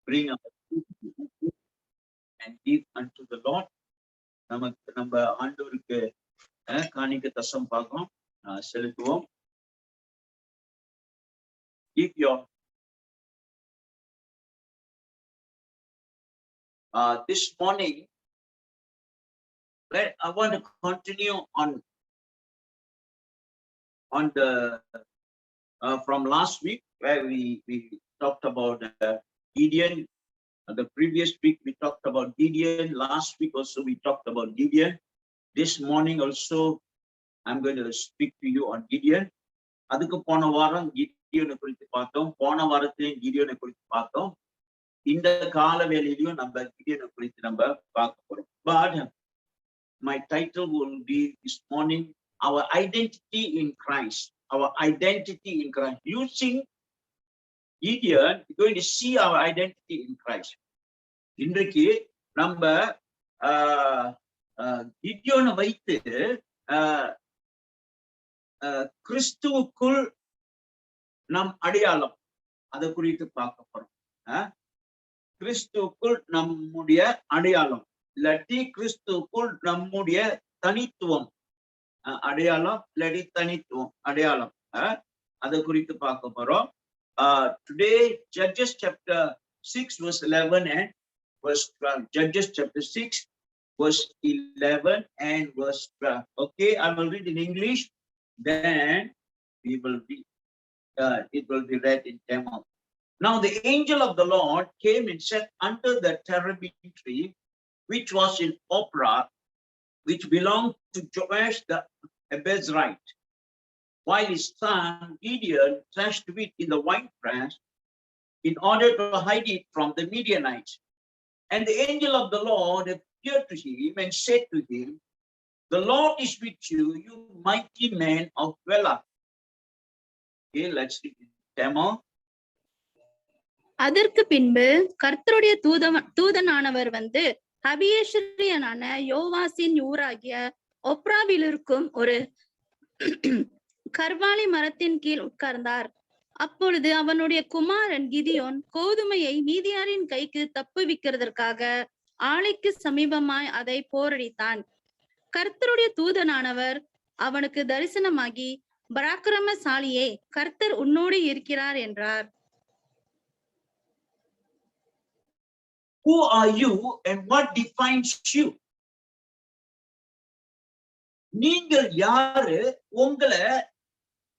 bring our and give unto the Lord. நமக்கு நம்ம ஆண்டவருக்கு காணிக்க தசம் பார்க்கிறோம், செலுத்துவோம். Give your this morning, I want to continue on the from last week where we talked about Gideon. The previous week we talked about Gideon. Last week also we talked about Gideon. This morning also I'm going to speak to you on Gideon. அதுக்கு போன வாரம் கிடியோனை குறித்து பார்த்தோம், போன வாரத்திலையும் கிடியோனை குறித்து பார்த்தோம். இந்த கால வேளையிலையும் நம்ம கிடியோனை குறித்து நம்ம பார்க்க போறோம். But my title will be this morning, our identity in Christ. Our identity in Christ. Using Gideon, we're going to see our identity in Christ. இன்றைக்கு நம்ம கிடியோனை வைத்து கிறிஸ்துவுக்குள் நம் அடையாளம், அதை குறித்து பார்க்க போறோம். கிறிஸ்துவுக்குள் நம்முடைய அடையாளம், இல்லாட்டி கிறிஸ்துவுக்குள் நம்முடைய தனித்துவம், அடையாளம் இல்லாட்டி தனித்துவம், அடையாளம், அதை குறித்து பார்க்க போறோம். Today Judges chapter 6 verse 11 and verse 12. Judges chapter 6 verse 11 and verse 12. Okay, I will read in English, then we will be it will be read in Tamil. Now the angel of the Lord came and sat under the terebinth tree, which was in Ophrah, which belonged to Joash the Abiezrite, while his son Gideon threshed wheat in the winepress in order to hide it from the Midianites. And the angel of the Lord appeared to him and said to him, "The Lord is with you, you mighty man of valor." Okay, let's read it. Tamil. அதற்கு பின்பு கர்த்தருடைய தூதனானவர் வந்து அபியேஸ்ரியனான யோவாசின் ஊராகிய ஒப்ராவில் இருக்கும் ஒரு கர்வாலி மரத்தின் கீழ் உட்கார்ந்தார். அப்பொழுது அவனுடைய குமாரன் கிதியோன் கோதுமையை மீதியாரின் கைக்கு தப்புவிக்கிறதற்காக ஆலைக்கு சமீபமாய் அதை போரடித்தான். கர்த்தருடைய தூதனானவர் அவனுக்கு தரிசனமாகி, பராக்கிரமசாலியே, கர்த்தர் உன்னோடு இருக்கிறார் என்றார். Who are you and what defines you? நீங்கள் யாரு, உங்களை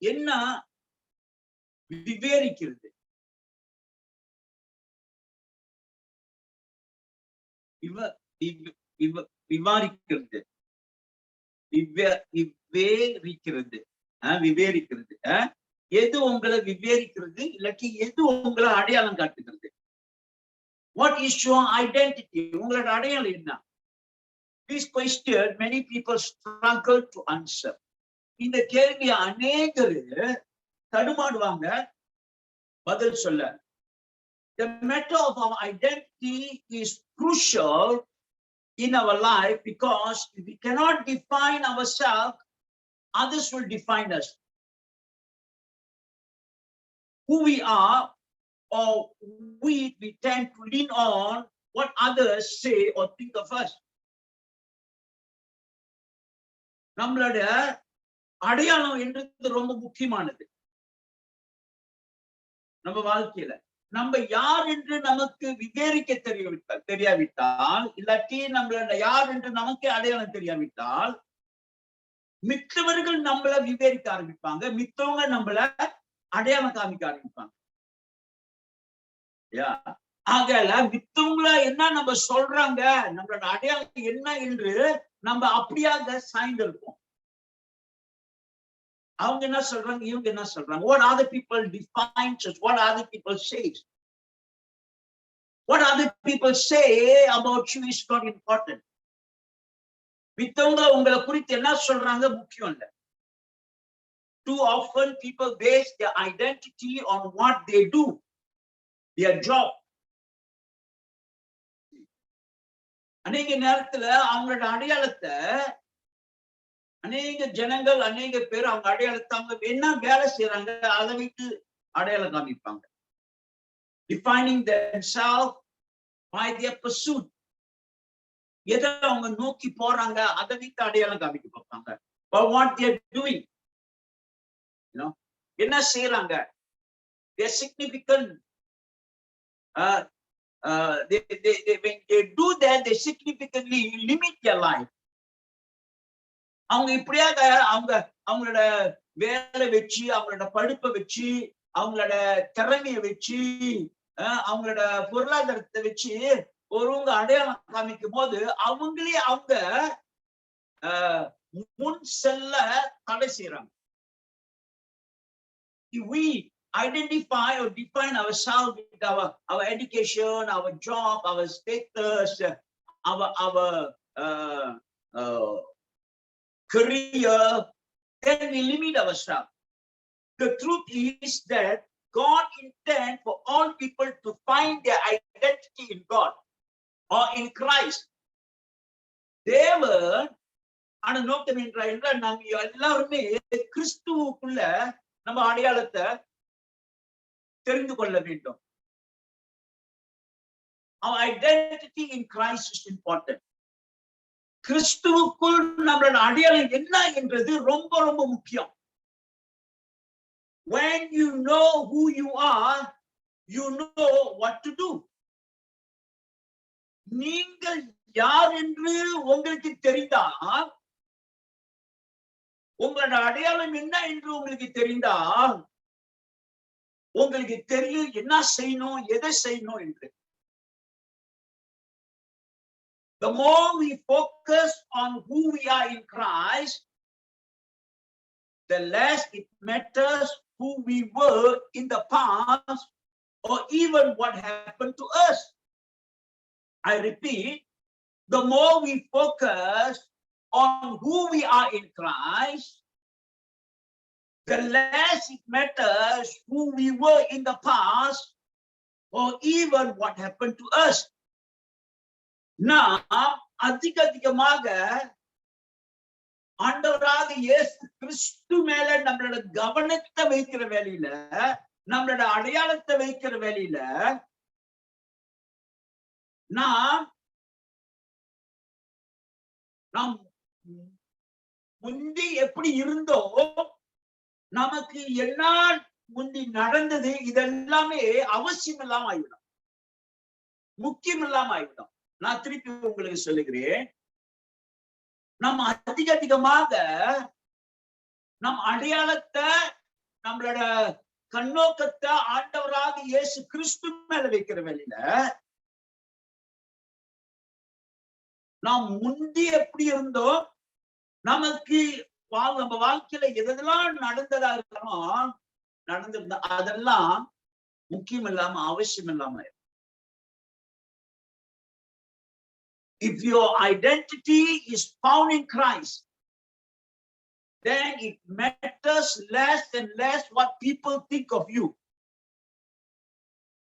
என்ன விவரிக்கிறது? விவரிக்கிறது, விவரிக்கிறது, எது உங்களை விவரிக்கிறது, இல்லாட்டி எது உங்களை அடையாளம் காட்டுகிறது? What is your identity? உங்களோட அடையாளம் என்ன? This question many people struggle to answer. இந்த கேள்வி அநேகர் தடுமாடுவாங்க பதில் சொல்ல. The matter of our identity is crucial in our life because if we cannot define ourselves, others will define us. Who we are, or we tend to lean on what others say or think of us. நம்மளோட அடையாளம் என்றது ரொம்ப முக்கியமானது. நம்ம வாழ்க்கையில நம்ம யார் என்று நமக்கு விவரிக்க தெரியாவிட்டால், இல்லாட்டி நம்மளோட யார் என்று நமக்கு அடையாளம் தெரியாவிட்டால், மித்தவர்கள் நம்மள விவரிக்க ஆரம்பிப்பாங்க, மித்தவங்க நம்மள அடையாளம் காமிக்க ஆரம்பிப்பாங்க. ஆகல மித்தவங்கள என்ன நம்ம சொல்றாங்க, நம்மளோட அடையாளம் என்ன என்று நம்ம அப்படியாக சாய்ந்திருப்போம். அவங்க என்ன சொல்றாங்க, இவங்க என்ன சொல்றாங்க, what other people define us, what other people say. What other people say about you is not important. மித்தவங்க உங்களை குறித்து என்ன சொல்றாங்க முக்கியம் இல்ல. Too often people base their identity on what they do, their job. அநேக நேரத்துல அவங்களோட அடையாளத்தை அநேக ஜனங்கள், அநேக பேர் அவங்க அடையாளத்தை அவங்க என்ன வேலை செய்யறாங்க அதை வைத்து அடையாளம் காமிப்பாங்க. defining themselves by their pursuit. எதை அவங்க நோக்கி போறாங்க அதை வைத்து அடையாளம் காமிக்க பார்ப்பாங்க. But what they are doing, என்ன செய்யறாங்க? They are significant. When they do that, they significantly limit their life. அவங்க இப்படியாக அவங்களோட வேலை வச்சு, அவங்களோட படிப்பை வச்சு, அவங்களோட திறமைய வச்சு, அவங்களோட பொருளாதாரத்தை வச்சு ஒருவங்க அடையாளம் காமிக்கும் போது அவங்களே அவங்க முன் செல்ல தடை செய்யறாங்க. We identify or define ourselves with our education, our job, our status, our career, then we limit ourselves. The truth is that God intends for all people to find their identity in God or in Christ. தேவன் ஆன நோக்கம் என்றால் நாங்க எல்லாருமே கிறிஸ்துவுக்குள்ள நம்ம அடையாளத்தை தெரிந்து கொள்ள வேண்டும். Our identity in Christ is important. கிறிஸ்துவுக்குள் நம்மளோட அடையாளம் என்ன என்றது ரொம்ப ரொம்ப முக்கியம். When you know who you are, you know what to do. நீங்கள் யார் என்று உங்களுக்கு தெரிந்தால், உங்களோட அடையாளம் என்ன என்று உங்களுக்கு தெரிந்தால், உங்களுக்கு தெரியும் என்ன செய்யணும், எதை செய்யணும் என்று. The more we focus on who we are in Christ, the less it matters who we were in the past or even what happened to us. I repeat, the more we focus on who we are in Christ, the less it matters who we were in the past or even what happened to us. நாம் அதிகமாக ஆண்டவராக இயேசு கிறிஸ்து மேல நம்மளோட கவனத்தை வைக்கிற வேலையில, நம்மளோட அடையாளத்தை வைக்கிற வேலையில நாம் முந்தி எப்படி இருந்தோம், நமக்கு என்ன முந்தி நடந்தது, இதெல்லாமே அவசியம் இல்லாம ஆகிவிடும், முக்கியம் இல்லாம ஆகிவிடும். நான் திருப்பி உங்களுக்கு சொல்லுகிறேன், நம்ம அதிகமாக நம் அடையாளத்தை, நம்மளோட கண்ணோக்கத்தை ஆண்டவராக இயேசு கிறிஸ்து மேல வைக்கிற வேலையில நாம் முந்தி எப்படி இருந்தோம், நமக்கு நம்ம வாழ்க்கையில எதெல்லாம் நடந்ததா இருக்கணும், நடந்திருந்தா அதெல்லாம் முக்கியம் இல்லாம அவசியம் இல்லாம. If your identity is found in Christ, then it matters less and less what people think of you.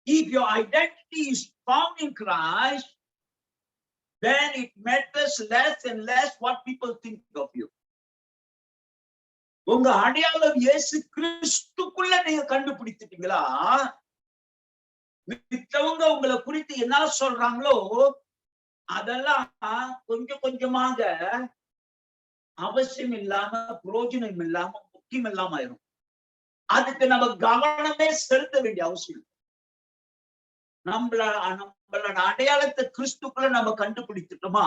If your identity is found in Christ, then it matters less and less what people think of you. உங்க அடையாளம் இயேசு கிறிஸ்துக்குள்ள நீங்க கண்டுபிடிச்சிட்டீங்களா, மித்தவங்க உங்களை குறித்து என்ன சொல்றாங்களோ அதெல்லாம் கொஞ்சம் கொஞ்சமாக அவசியம் இல்லாம, பிரயோஜனம் இல்லாம, முக்கியம் இல்லாம ஆயிரும். அதுக்கு நம்ம கவனமே செலுத்த வேண்டிய அவசியம். நம்மளோட அடையாளத்தை கிறிஸ்துக்குள்ள நம்ம கண்டுபிடிச்சிட்டோமா,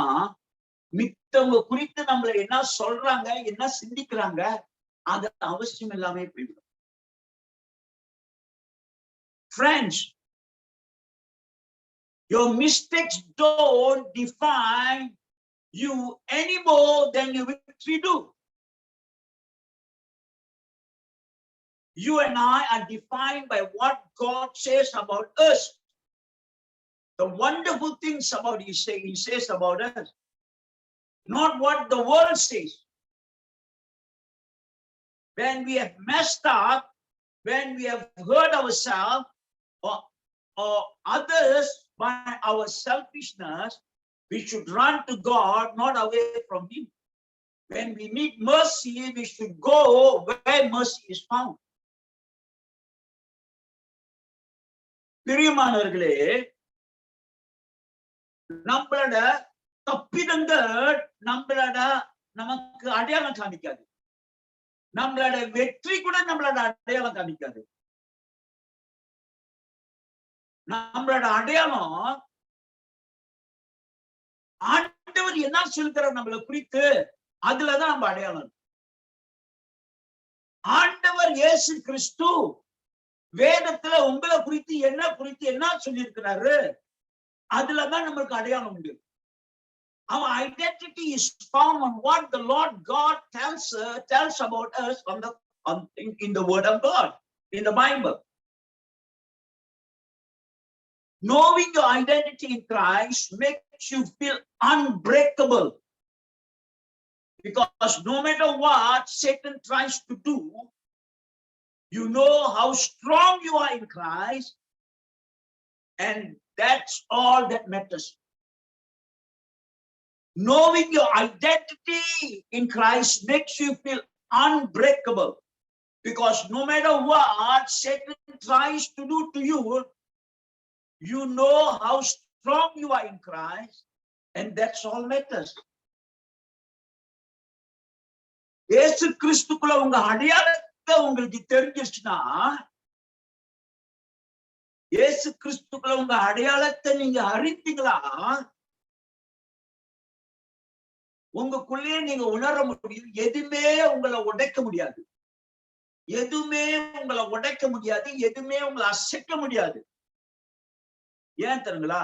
மித்தவங்க குறித்து நம்மள என்ன சொல்றாங்க, என்ன சிந்திக்கிறாங்க, அது அவசியம் இல்லாம போயிடும். Friends, your mistakes don't define you any more than your victory do. You and I are defined by what God says about us. The wonderful things about He says about us, not what the world says. When we have messed up, when we have hurt ourselves or others by our selfishness, we should run to God, not away from Him. When we need mercy, we should go where mercy is found. பிரியமானவர்களே, நம்மளோட தப்பிதங்கள் நமக்கு அடையாளம் காமிக்காது. நம்மளோட வெற்றி கூட நம்மளோட அடையாளம் காமிக்காது. நம்மளோட அடையாளம் ஆண்டவர் என்ன சொல்கிறார் நம்மளை குறித்து, அதுலதான் நம்ம அடையாளம். ஆண்டவர் இயேசு கிறிஸ்து வேதத்துல உங்களை குறித்து என்ன சொல்லியிருக்கிறாரு, அதுலதான் நம்மளுக்கு அடையாளம் உண்டு. Our identity is found on what the Lord God tells about us in the Word of God, in the Bible. Knowing your identity in Christ makes you feel unbreakable, because no matter what Satan tries to do, you know how strong you are in Christ, and that's all that matters. Knowing your identity in Christ makes you feel unbreakable, because no matter what Satan tries to do to you, you know how strong you are in Christ, and that's all matters. இயேசு கிறிஸ்துக்குள்ள உங்க அடையாளத்தை உங்களுக்கு தெரிஞ்சிச்சுன்னா, இயேசு கிறிஸ்துக்குள்ள உங்க அடையாளத்தை நீங்க அறிந்தீங்களா, உங்களுக்குள்ளே நீங்க உணர முடியும். எதுவுமே உங்களை உடைக்க முடியாது, எதுவுமே உங்களை உடைக்க முடியாது, எதுவுமே உங்களை அசைக்க முடியாது. ஏன் தெரியுங்களா?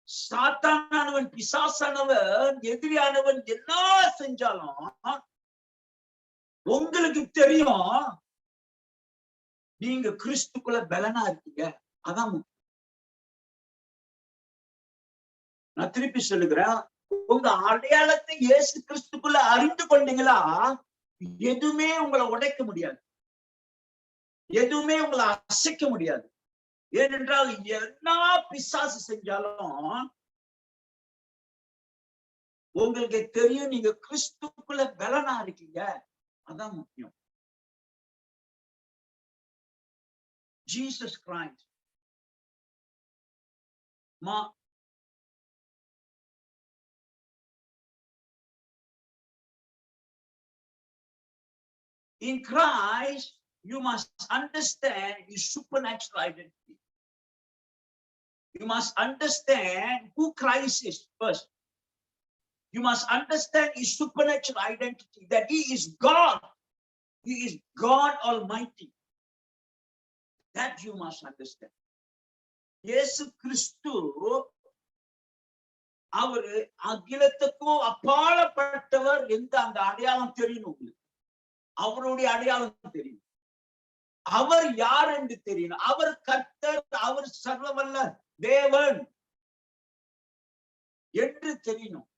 சாத்தானவன், பிசாசானவன், எதிரியானவன் என்ன செஞ்சாலும் உங்களுக்கு தெரியும் நீங்க கிறிஸ்துக்குள்ள பலனா இருக்கீங்க. அதான் நான் திருப்பி சொல்லுகிறேன், உங்க அடையாளத்தை இயேசு கிறிஸ்துக்குள்ள அறிந்து கொண்டீங்களா, எதுவுமே உங்களை உடைக்க முடியாது, எதுவுமே உங்களை அசைக்க முடியாது. ஏனென்றால் என்ன பிசாசு செஞ்சாலும் உங்களுக்கு தெரியும் நீங்க கிறிஸ்துக்குள்ள பலனா இருக்கீங்க. அதான் முக்கியம். Jesus Christ in Christ you must understand his supernatural identity. You must understand who Christ is first. You must understand his supernatural identity, that he is God. He is God Almighty. That you must understand. இயேசு கிறிஸ்து அவரு அகிலத்துக்கும் அப்பாலப்பட்டவர் எந்த அந்த அடையாளம் தெரியும் உங்களுக்கு. அவருடைய அடையாளம் தெரியும். அவர் யார் என்று தெரியும். அவர் கர்த்தர், அவர் சர்வவல்ல தேவன் என்று தெரியணும்.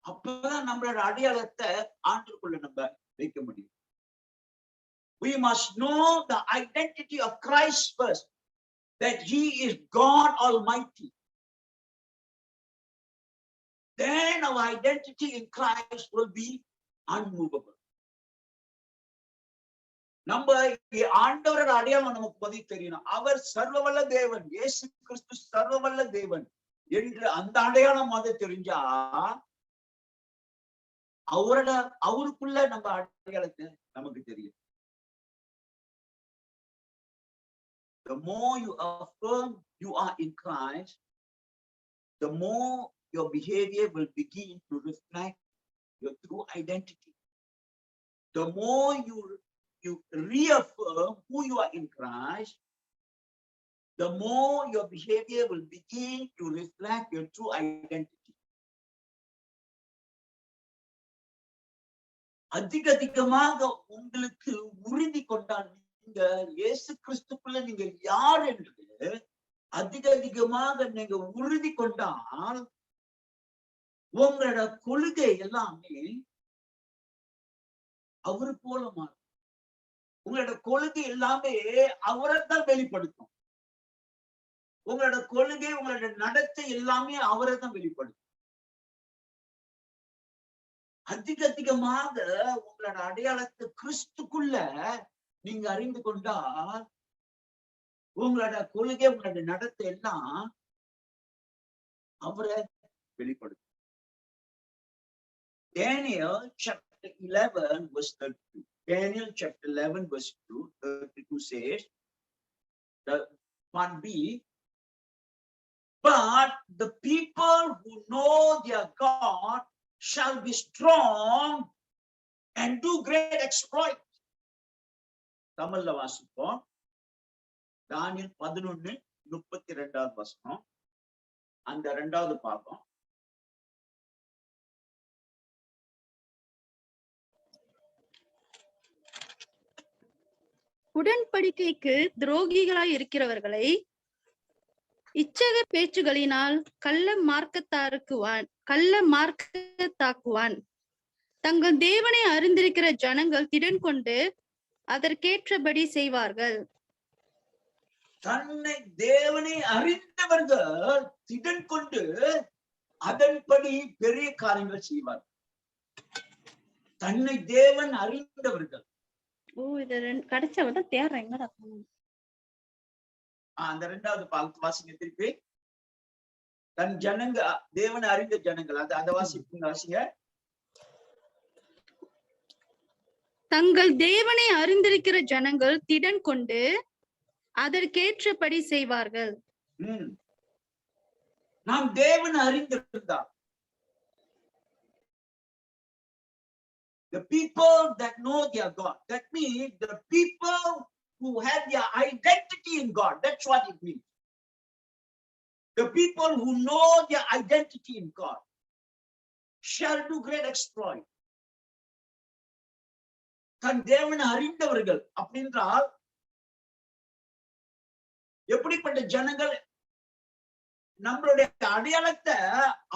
அப்பதான் நம்மளோட அடையாளத்தை ஆண்டுக்குள்ள நம்ம வைக்க முடியும். We must know the identity of Christ first, that he is God Almighty. Then our identity in Christ will be unmovable. நம்ம ஆண்டவரோட அடையாளம் நமக்கு பதிவு தெரியணும். அவர் சர்வவல்ல தேவன், இயேசு கிறிஸ்து சர்வவல்ல தேவன் என்று அந்த அடையாளம் அது தெரிஞ்சா அவருக்குள்ள நம்ம அடையாளத்தை நமக்கு தெரியும். The more you affirm you are in Christ, the more your behavior will begin to reflect your true identity. The more you reaffirm who you are in Christ, the more your behavior will begin to reflect your true identity. அதிகமாக உங்களுக்கு உறுதி கொண்டால், நீங்க இயேசு கிறிஸ்துக்குள்ள நீங்க யார் என்று அதிகமாக நீங்க உறுதி கொண்டால், உங்களோட கொள்கை எல்லாமே அவரு போல மாறும். உங்களோட கொள்கை எல்லாமே அவரைத்தான் வெளிப்படுத்தும். உங்களோட கொள்கை, உங்களோட நடத்தை எல்லாமே அவரை தான் வெளிப்படுத்தும். அதிகமாக உங்களோட அடையாளத்தை கிறிஸ்துக்குள்ள நீங்க அறிந்து கொண்டா உங்களோட கொள்கை, உங்களோட நடத்தை எல்லாம் அவரை வெளிப்படுத்தும். Daniel chapter 11 verse 32. Daniel chapter 11 verse 32 says, the part B, but the people who know their God shall be strong and do great exploit. தமிழ்ல வாசிப்போம். தானியேல் 11:32 வசனம். அந்த இரண்டாவது பாகம். உடன்படிக்கைக்கு துரோகிகளாய் இருக்கிறவர்களை இச்சக பேச்சுகளினால் கள்ள மார்க்கத்தாக்குவான். தங்கள் தேவனை அறிந்திருக்கிற ஜனங்கள் திடன் கொண்டு அதற்கேற்றபடி செய்வார்கள். தன்னை தேவனை அறிந்தவர்கள் திடன் கொண்டு அதன்படி பெரிய காரியங்கள் செய்வார்கள். தன்னை தேவன் அறிந்தவர்கள். இது கிடைச்சவதான் தேடுறேங்க. அந்த இரண்டாவது பாகத்து வாசிங்க திருப்பி. தன் ஜனங்க, தேவனை அறிந்த ஜனங்கள், அதை வாசிங்க. தங்கள் தேவனை அறிந்திருக்கிற ஜனங்கள் திடன் கொண்டு அதற்கேற்றபடி செய்வார்கள். நாம் தேவனை அறிந்திருந்தால், the people that know their God, that means the people who have their identity in God, that's what it means. The people who know their identity in God shall do great exploit. தன் தேவனை அறிந்தவர்கள் அப்படின்றால் எப்படிப்பட்ட ஜனங்கள்? நம்மளுடைய அடையாளத்தை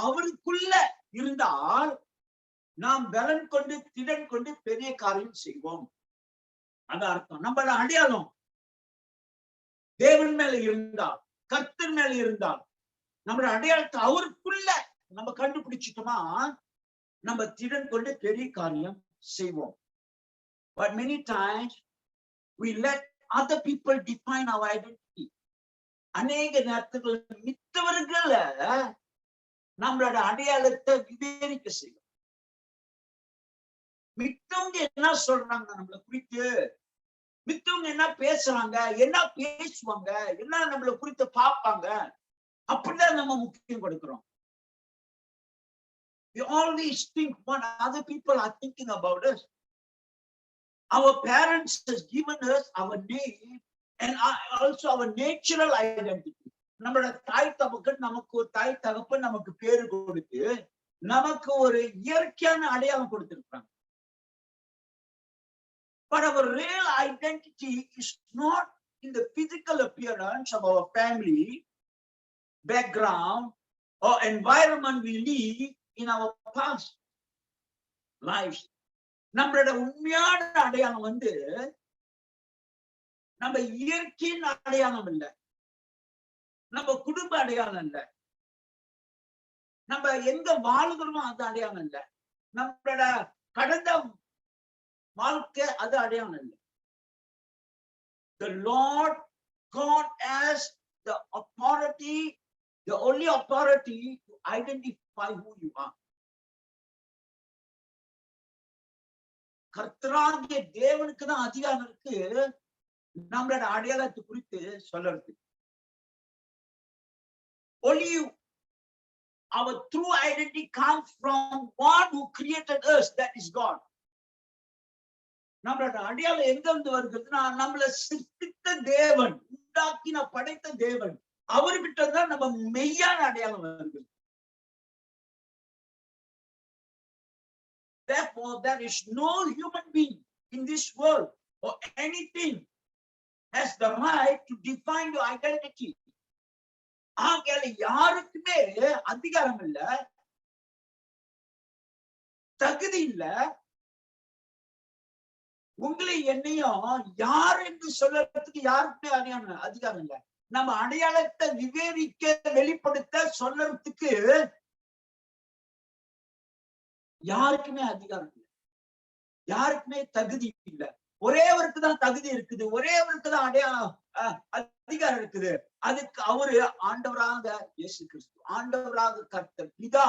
அவருக்குள்ள இருந்தால் நாம் பலன் கொண்டு திடன் கொண்டு பெரிய காரியம் செய்வோம். அதான் அர்த்தம். நம்மளோட அடையாளம் தேவன் மேல இருந்தால், கர்த்தர் மேல இருந்தால், நம்மளோட அடையாளத்தை அவருக்குள்ள நம்ம கண்டுபிடிச்சிட்டோமா நம்ம திடன் கொண்டு பெரிய காரியம் செய்வோம். But many times we let other people define our identity. அநேக நேரத்துல மித்தவர்களை நம்மளோட அடையாளத்தை விவரிக்க செய்யும். மித்தவங்க என்ன சொல்றாங்க நம்மளை குறித்து, மித்தவங்க என்ன பேசுறாங்க, என்ன பேசுவாங்க, என்ன நம்மளை குறித்து பார்ப்பாங்க, அப்படிதான் நம்ம முக்கியம் கொடுக்கிறோம். We always think what other people are thinking about us. Our parents has given us our name and also our natural identity. நம்மளோட தாய் தகப்பன் நமக்கு ஒரு தாய் தகப்பன் நமக்கு பேரு கொடுத்து நமக்கு ஒரு இயற்கையான அடையாளம் கொடுத்திருக்காங்க. But our real identity is not in the physical appearance of our family, background, or environment we live in our past lives. நம்மளோட உண்மையான அடையாளம் நம்ம இயற்கையின் அடையாளம் இல்லை, நம்ம குடும்ப அடையாளம் இல்லை, நம்ம எங்க வாழ்கிறோமோ அது அடையாளம் இல்லை, நம்மளோட கடந்த வாழ்க்கை அது அடையாளம் இல்லை. The Lord God has the authority, the only authority to identify who you are. கர்த்தராகிய தேவனுக்கு தான் அதிகாரம் இருக்கு நம்மளோட அடையாளத்தை குறித்து சொல்றது. Only our true identity comes from one who created us, that is God. நம்மளோட அடையாளம் எங்க இருந்து வருகிறதுனா நம்மளை சிருஷ்டித்த தேவன், உண்டாக்கின படைத்த தேவன், அவர்கிட்ட தான் நம்ம மெய்யான அடையாளம் வருகிறது. Therefore, there is no human being in this world or anything has the right to define your identity. ஆகையால யாருக்குமே அதிகாரம் இல்ல, தகுதி இல்ல, உங்களை என்னையும் யார் என்று சொல்றதுக்கு யாருக்குமே அதிகாரம் இல்ல. நம்ம அடையாளத்தை விவரிக்க, வெளிப்படுத்த, சொல்றதுக்கு யாருக்குமே அதிகாரம் இல்லை, யாருக்குமே தகுதி இல்லை. ஒரேவருக்கு தான் தகுதி இருக்குது, ஒரேவருக்கு தான் அதிகாரம் இருக்குது. அதுக்கு அவரு ஆண்டவராக இயேசு கிறிஸ்து, ஆண்டவராக கர்த்தர் பிதா,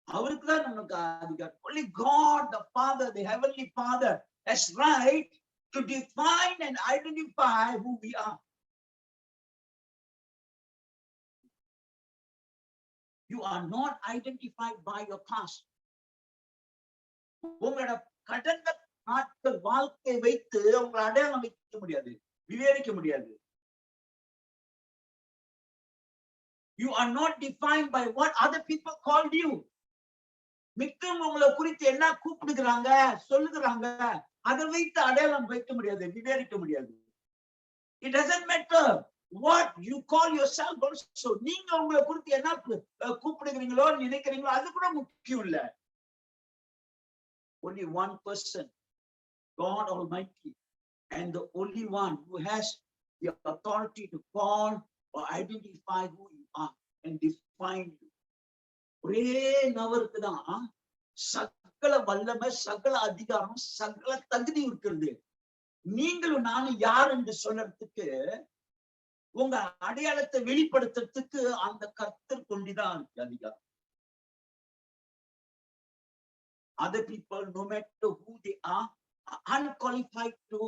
அவருக்கு தான் நமக்கு அதிகாரம். Only God the Father, the Heavenly Father has right to define and identify who we are. You are not identified by your past. உங்களோட கடந்த நாட்கள் வாழ்க்கை வைத்து உங்களை அடையாளம் வைக்க முடியாது, விவரிக்க முடியாது. You are not defined by what other people called you. மித்தவங்க உங்களை குறித்து என்ன கூப்பிடுகிறாங்க, சொல்லுகிறாங்க, அதை வைத்து அடையாளம் வைக்க முடியாது, விவரிக்க முடியாது. It doesn't matter what you call yourself also. நீங்க உங்களை குறித்து என்ன கூப்பிடுகிறீங்களோ நினைக்கிறீங்களோ அது கூட முக்கியம் இல்ல. Only one person, God Almighty, and the only one who has the authority to call or identify who you are and define you. ஒரே நபருக்கு தான் சகல வல்லமை, சகல அதிகாரம், சகல தகுதி இருக்கிறது. நீங்களும் நானும் யார் என்று சொல்றதுக்கு, உங்க அடையாளத்தை வெளிப்படுத்துறதுக்கு அந்த கர்த்தர் கொண்டுதான் இருக்கு அதிகாரம். Other people, no matter who they are unqualified to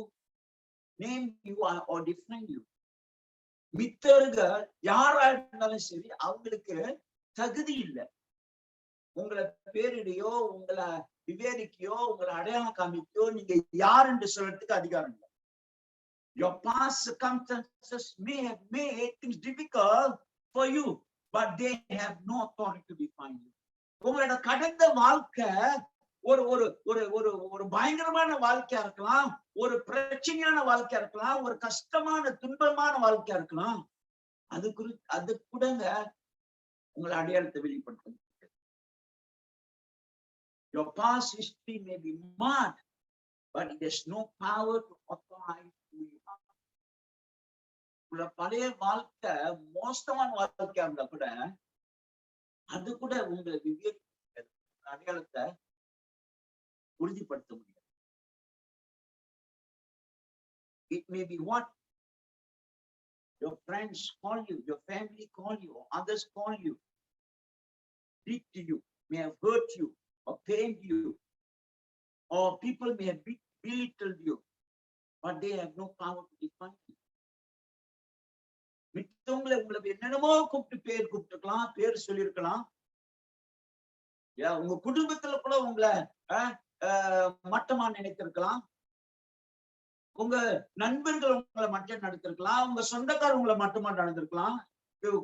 name you or define you. மித்தர்கள் யாரா இருந்தாலும் சரி, அவங்களுக்கு தகுதி இல்லை. உங்களை பேரிடையோ, உங்களை விவேரிக்கையோ, உங்களை அடையாளம் காமிக்கையோ நீங்க யார் என்று சொல்றதுக்கு அதிகாரம் இல்லை. Your past circumstances may have made things difficult for you, but they have no authority to define you. உங்களோட கடந்த வாழ்க்கை ஒரு ஒரு ஒரு ஒரு ஒரு பயங்கரமான வாழ்க்கையா இருக்கலாம், ஒரு பிரச்சனையான வாழ்க்கையா இருக்கலாம், ஒரு கஷ்டமான துன்பமான வாழ்க்கையா இருக்கலாம். அது கூடங்க உங்களை அடையாளத்தை வெளிப்படுத்த. Your past history may be marked, but it has no power to authorize who you are. உங்களோட பழைய வாழ்க்கை மோசமான வாழ்க்கையா இருந்தா கூட அது கூட உங்களை அடையாளத்தை உறுதிப்படுத்த முடியாது. It may be what your friends call you, your family call you, or others call you, did to you, may have hurt you or pained you, or people may have belittled you, but they have no power to define you. மித்தவங்களை உங்களை என்னென்னமோ கூப்பிட்டுருக்கலாம், பேர் சொல்லியிருக்கலாம். உங்க குடும்பத்துல கூட உங்களை மட்டமா நினைத்திருக்கலாம், உங்க நண்பர்கள் உங்களை மட்டம் நடத்திருக்கலாம், உங்க சொந்தக்காரர் உங்களை மட்டமா நடந்திருக்கலாம்,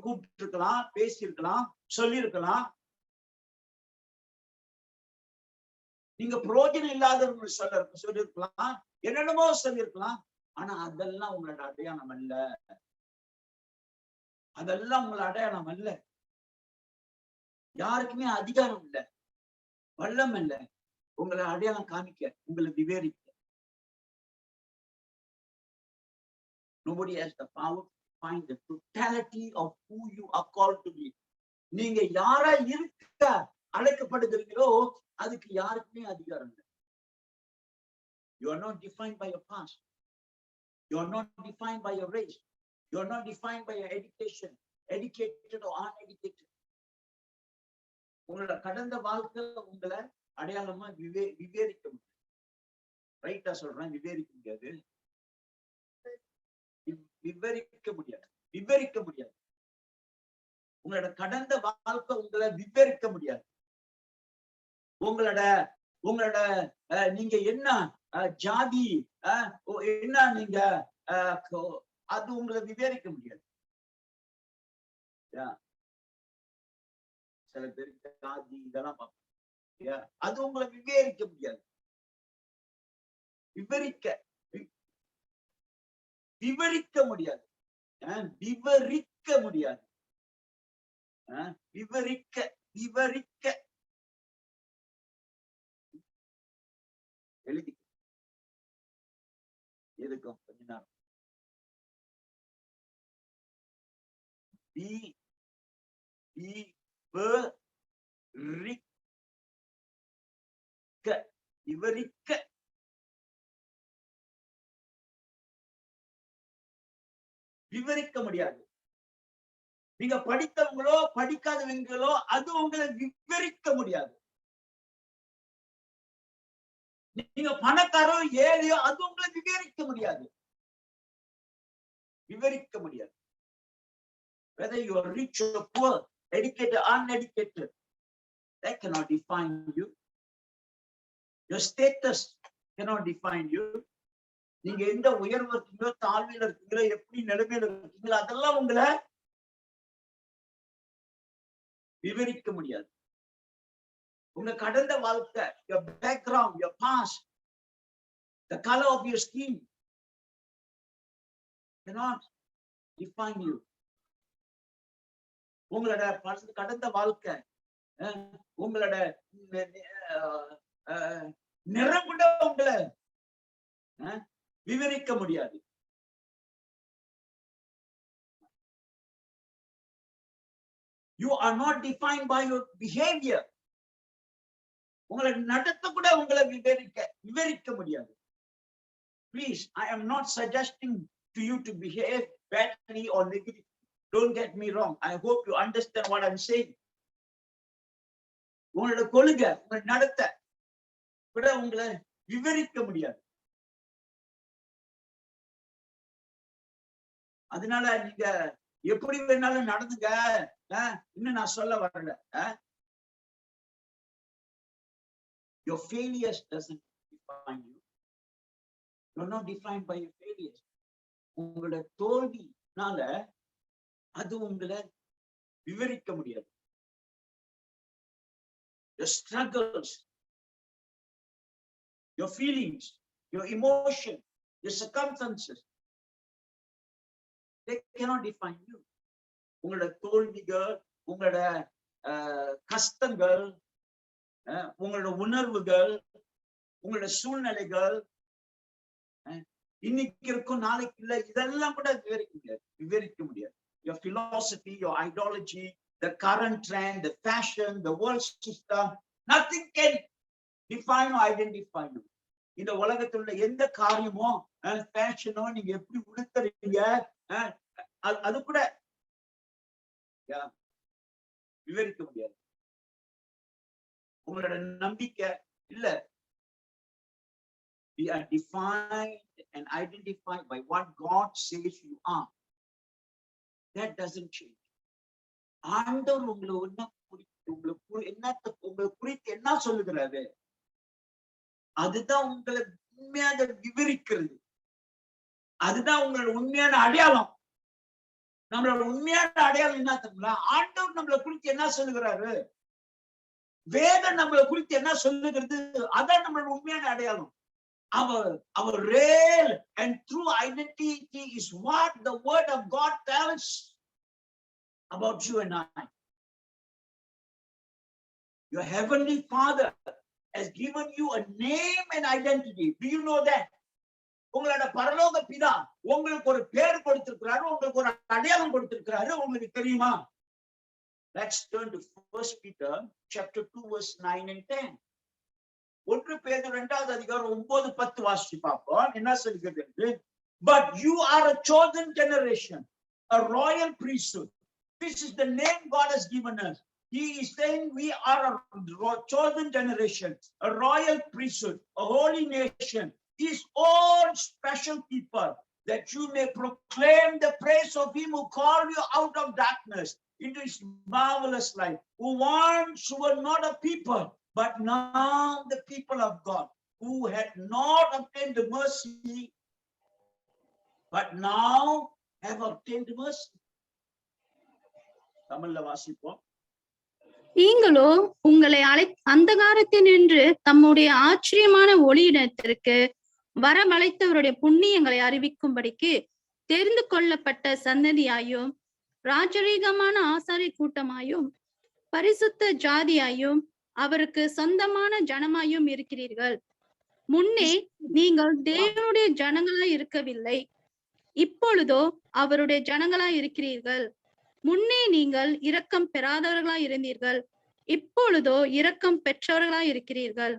கூப்பிட்டு இருக்கலாம், பேசியிருக்கலாம், சொல்லியிருக்கலாம். நீங்க புரோஜனம் இல்லாதவங்க சொல்லியிருக்கலாம், என்னென்னமோ சொல்லியிருக்கலாம். ஆனா அதெல்லாம் உங்களோட அடையாளம் அல்ல, அதெல்லாம் உங்களோட அடையாளம் அல்ல. யாருக்குமே அதிகாரம் இல்லை, வல்லம் இல்லை உங்களை அடையாளம் காமிக்க, உங்களை விவரிக்க. Nobody has the power to find the totality of who you are called to be. நீங்க யாரா இருக்க அழைக்கப்படுகிறீங்களோ அதுக்கு யாருக்குமே அதிகாரம் இல்லை. You are not defined by your past. You are not defined by your race. You are not defined by your education, educated or uneducated. உங்களோட கடந்த வாழ்க்கை உங்களை அடையாளமா விவரிக்க முடியாது. ரைட்டா சொல்றேன், விவரிக்க முடியாது, விவரிக்க முடியாது, விவரிக்க முடியாது. உங்களோட கடந்த வாழ்க்கை உங்களை விவரிக்க முடியாது. உங்களோட நீங்க என்ன ஜாதி, என்ன நீங்க அது உங்களை விவரிக்க முடியாது. சில பேருக்கு ஜாதி இதெல்லாம் பார்ப்போம், அது உங்களை விவரிக்க முடியாது. விவரிக்க முடியாது, விவரிக்க முடியாது. விவரிக்க எழுதி எதுக்கும் கொஞ்ச நேரம். விவரிக்க விவரிக்க முடியாது. நீங்க படித்தவங்களோ படிக்காதவங்களோ அது உங்களை விவரிக்க முடியாது. நீங்க பணக்காரோ ஏழையோ அது உங்களை விவரிக்க முடியாது. விவரிக்க முடியாது. Whether you are rich or poor, educated or uneducated, that cannot define you. Your status cannot define you. நீங்க எந்த உயர்வு இருக்கீங்களோ தாழ்மையில இருக்கீங்களோ எப்படி நிலைமையில இருக்கீங்களோ அதெல்லாம் உங்களை விவரிக்க முடியாது. உங்க கடந்த வாழ்க்கை, your background, your past, the color of your skin cannot define you. உங்களோட கடந்த வாழ்க்கை, உங்களோட நிறம் கூட உங்களை விவரிக்க முடியாது. You are not defined by your behavior. உங்களை நடத்த கூட உங்களை விவரிக்க முடியாது. Please, I am not suggesting to you to behave badly or negatively. Don't get me wrong. I hope you understand what I'm saying. உங்களோட கொள்கை, உங்க நடத்த கூட உங்களை விவரிக்க முடியாது. அதனால நீங்க எப்படி வேணாலும் நடந்துங்க, இன்னும் நான் சொல்ல வரல. Your failures doesn't define you. You're not defined by your failures. உங்களோட தோல்வினால அது உங்களை விவரிக்க முடியாது. Your struggles, your feelings, your emotion, your circumstances, they cannot define you. உங்களோட தோல்விகள், உங்களோட கஷ்டங்கள், உங்களோட உணர்வுகள், உங்களோட சூழ்நிலைகள், இன்னைக்கு இருக்கும் நாளைக்கு இல்ல, இதெல்லாம் கூட விவரிக்க முடியாது. Your philosophy, your ideology, the current trend, the fashion, the world system, nothing can define or identify you. இந்த உலகத்தில் உள்ள எந்த காரியமோ ஃபேஷனோ நீங்க எப்படி உடுத்துறீங்க அது கூட விவரிக்க முடியாது. உங்களோட நம்பிக்கை இல்ல. We are defined and identified by what God says you are. That doesn't change. ஆண்டவர் உங்களை உங்களை குறித்து என்ன சொல்லுகிறாரு அதுதான் உங்களை உண்மையாக விவரிக்கிறது. அதுதான் உங்களோட உண்மையான அடையாளம். நம்மளோட உண்மையான அடையாளம் என்ன தெரியுங்களா? ஆண்டவர் நம்மளை குறித்து என்ன சொல்லுகிறாரு, வேதம் நம்மளை குறித்து என்ன சொல்லுகிறது, அதான் நம்மளோட உண்மையான அடையாளம். Our real and true identity is what the word of God tells about you and I. Your heavenly Father has given you a name and identity. Do you know that? உங்களோட பரலோக பிதா உங்களுக்கு ஒரு பேர் கொடுத்திருக்கிறாரு, உங்களுக்கு ஒரு அடையாளம் கொடுத்திருக்கிறாரு. உங்களுக்கு தெரியுமா? Let's turn to 1 Peter chapter 2 verse 9 and 10. 1 பேதுரு 2வது அதிகாரம் 9-10 வாசிச்சு பார்ப்போம். என்ன சொல்கிறது? But you are a chosen generation, a royal priesthood. This is the name God has given us. He is saying we are a chosen generation, a royal priesthood, a holy nation, these all special people, that you may proclaim the praise of him who called you out of darkness into his marvelous light, who once were not a people, but now the people of God, who had not obtained the mercy, but now have obtained mercy. தமிழ்ல வாசிப்போம். நீங்களோ உங்களை அந்தகாரத்தினின்று தம்முடைய ஆச்சரியமான ஒளியிடத்திற்கு வரவழைத்தவருடைய புண்ணியங்களை அறிவிக்கும்படிக்கு தெரிந்து கொள்ளப்பட்ட சந்ததியாயும் ராஜரீகமான ஆசாரி கூட்டமாயும் பரிசுத்த ஜாதியாயும் அவருக்கு சொந்தமான ஜனமாயும் இருக்கிறீர்கள். முன்னே நீங்கள் தேவனுடைய ஜனங்களாய் இருக்கவில்லை, இப்பொழுதோ அவருடைய ஜனங்களாய் இருக்கிறீர்கள். முன்னே நீங்கள் இரக்கம் பெறாதவர்களாய் இருந்தீர்கள், இப்பொழுதோ இரக்கம் பெற்றவர்களாய் இருக்கிறீர்கள்.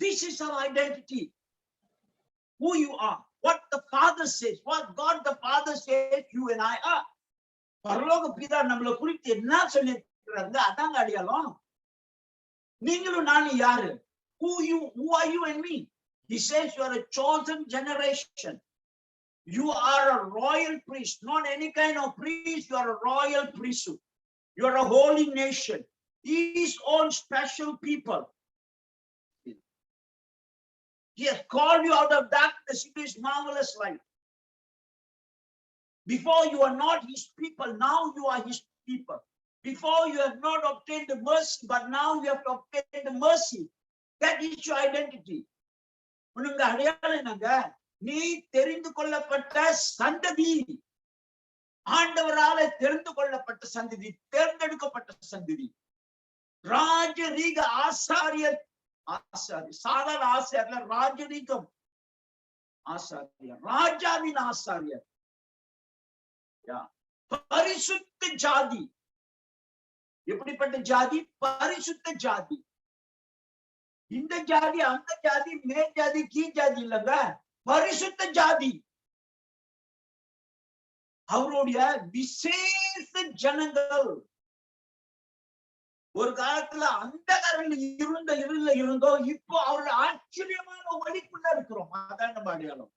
This is our identity, who you are. what the Father says, what God the Father says you and I are. பரலோக பிதா நம்மளை குறித்து என்ன சொல்லி இருக்கிறாங்க, அதாங்க அடையாளம். நீங்களும் நானும் யாரு? Who are you and me? He says you are a chosen generation. You are a royal priest, not any kind of priest. You are a royal priesthood. You are a holy nation, His own special people. He has called you out of darkness into His marvelous light. Before you are not His people, now you are His people. Before you have not obtained the mercy, but now you have to obtain the mercy. That is your identity. உனக்கு அடையாளம் என்னங்க? நீ தெரிந்து கொள்ளப்பட்ட சந்ததி, ஆண்டவரால தெரிந்து கொள்ளப்பட்ட சந்ததி, தேர்ந்தெடுக்கப்பட்ட சந்ததி, ராஜரீக ஆசாரியர். சாதாரண ஆசாரியர், ராஜரீகம் ஆசாரியர், ராஜாவின் ஆசாரியர், பரிசுத்த ஜாதி. எப்படிப்பட்ட ஜாதி? பரிசுத்த ஜாதி. இந்த ஜாதி அந்த ஜாதி, மேல் ஜாதி கீழ் ஜாதி இல்லங்க, பரிசுத்த ஜாதி. அவருடைய விசேஷ ஜனங்கள். ஒரு காலத்துல அந்த இருள இருந்தோம், இப்போ அவருடைய ஆச்சரியமான ஒளிக்குள்ள இருக்கிறோம். அதான் நம்ம அடையாளம்.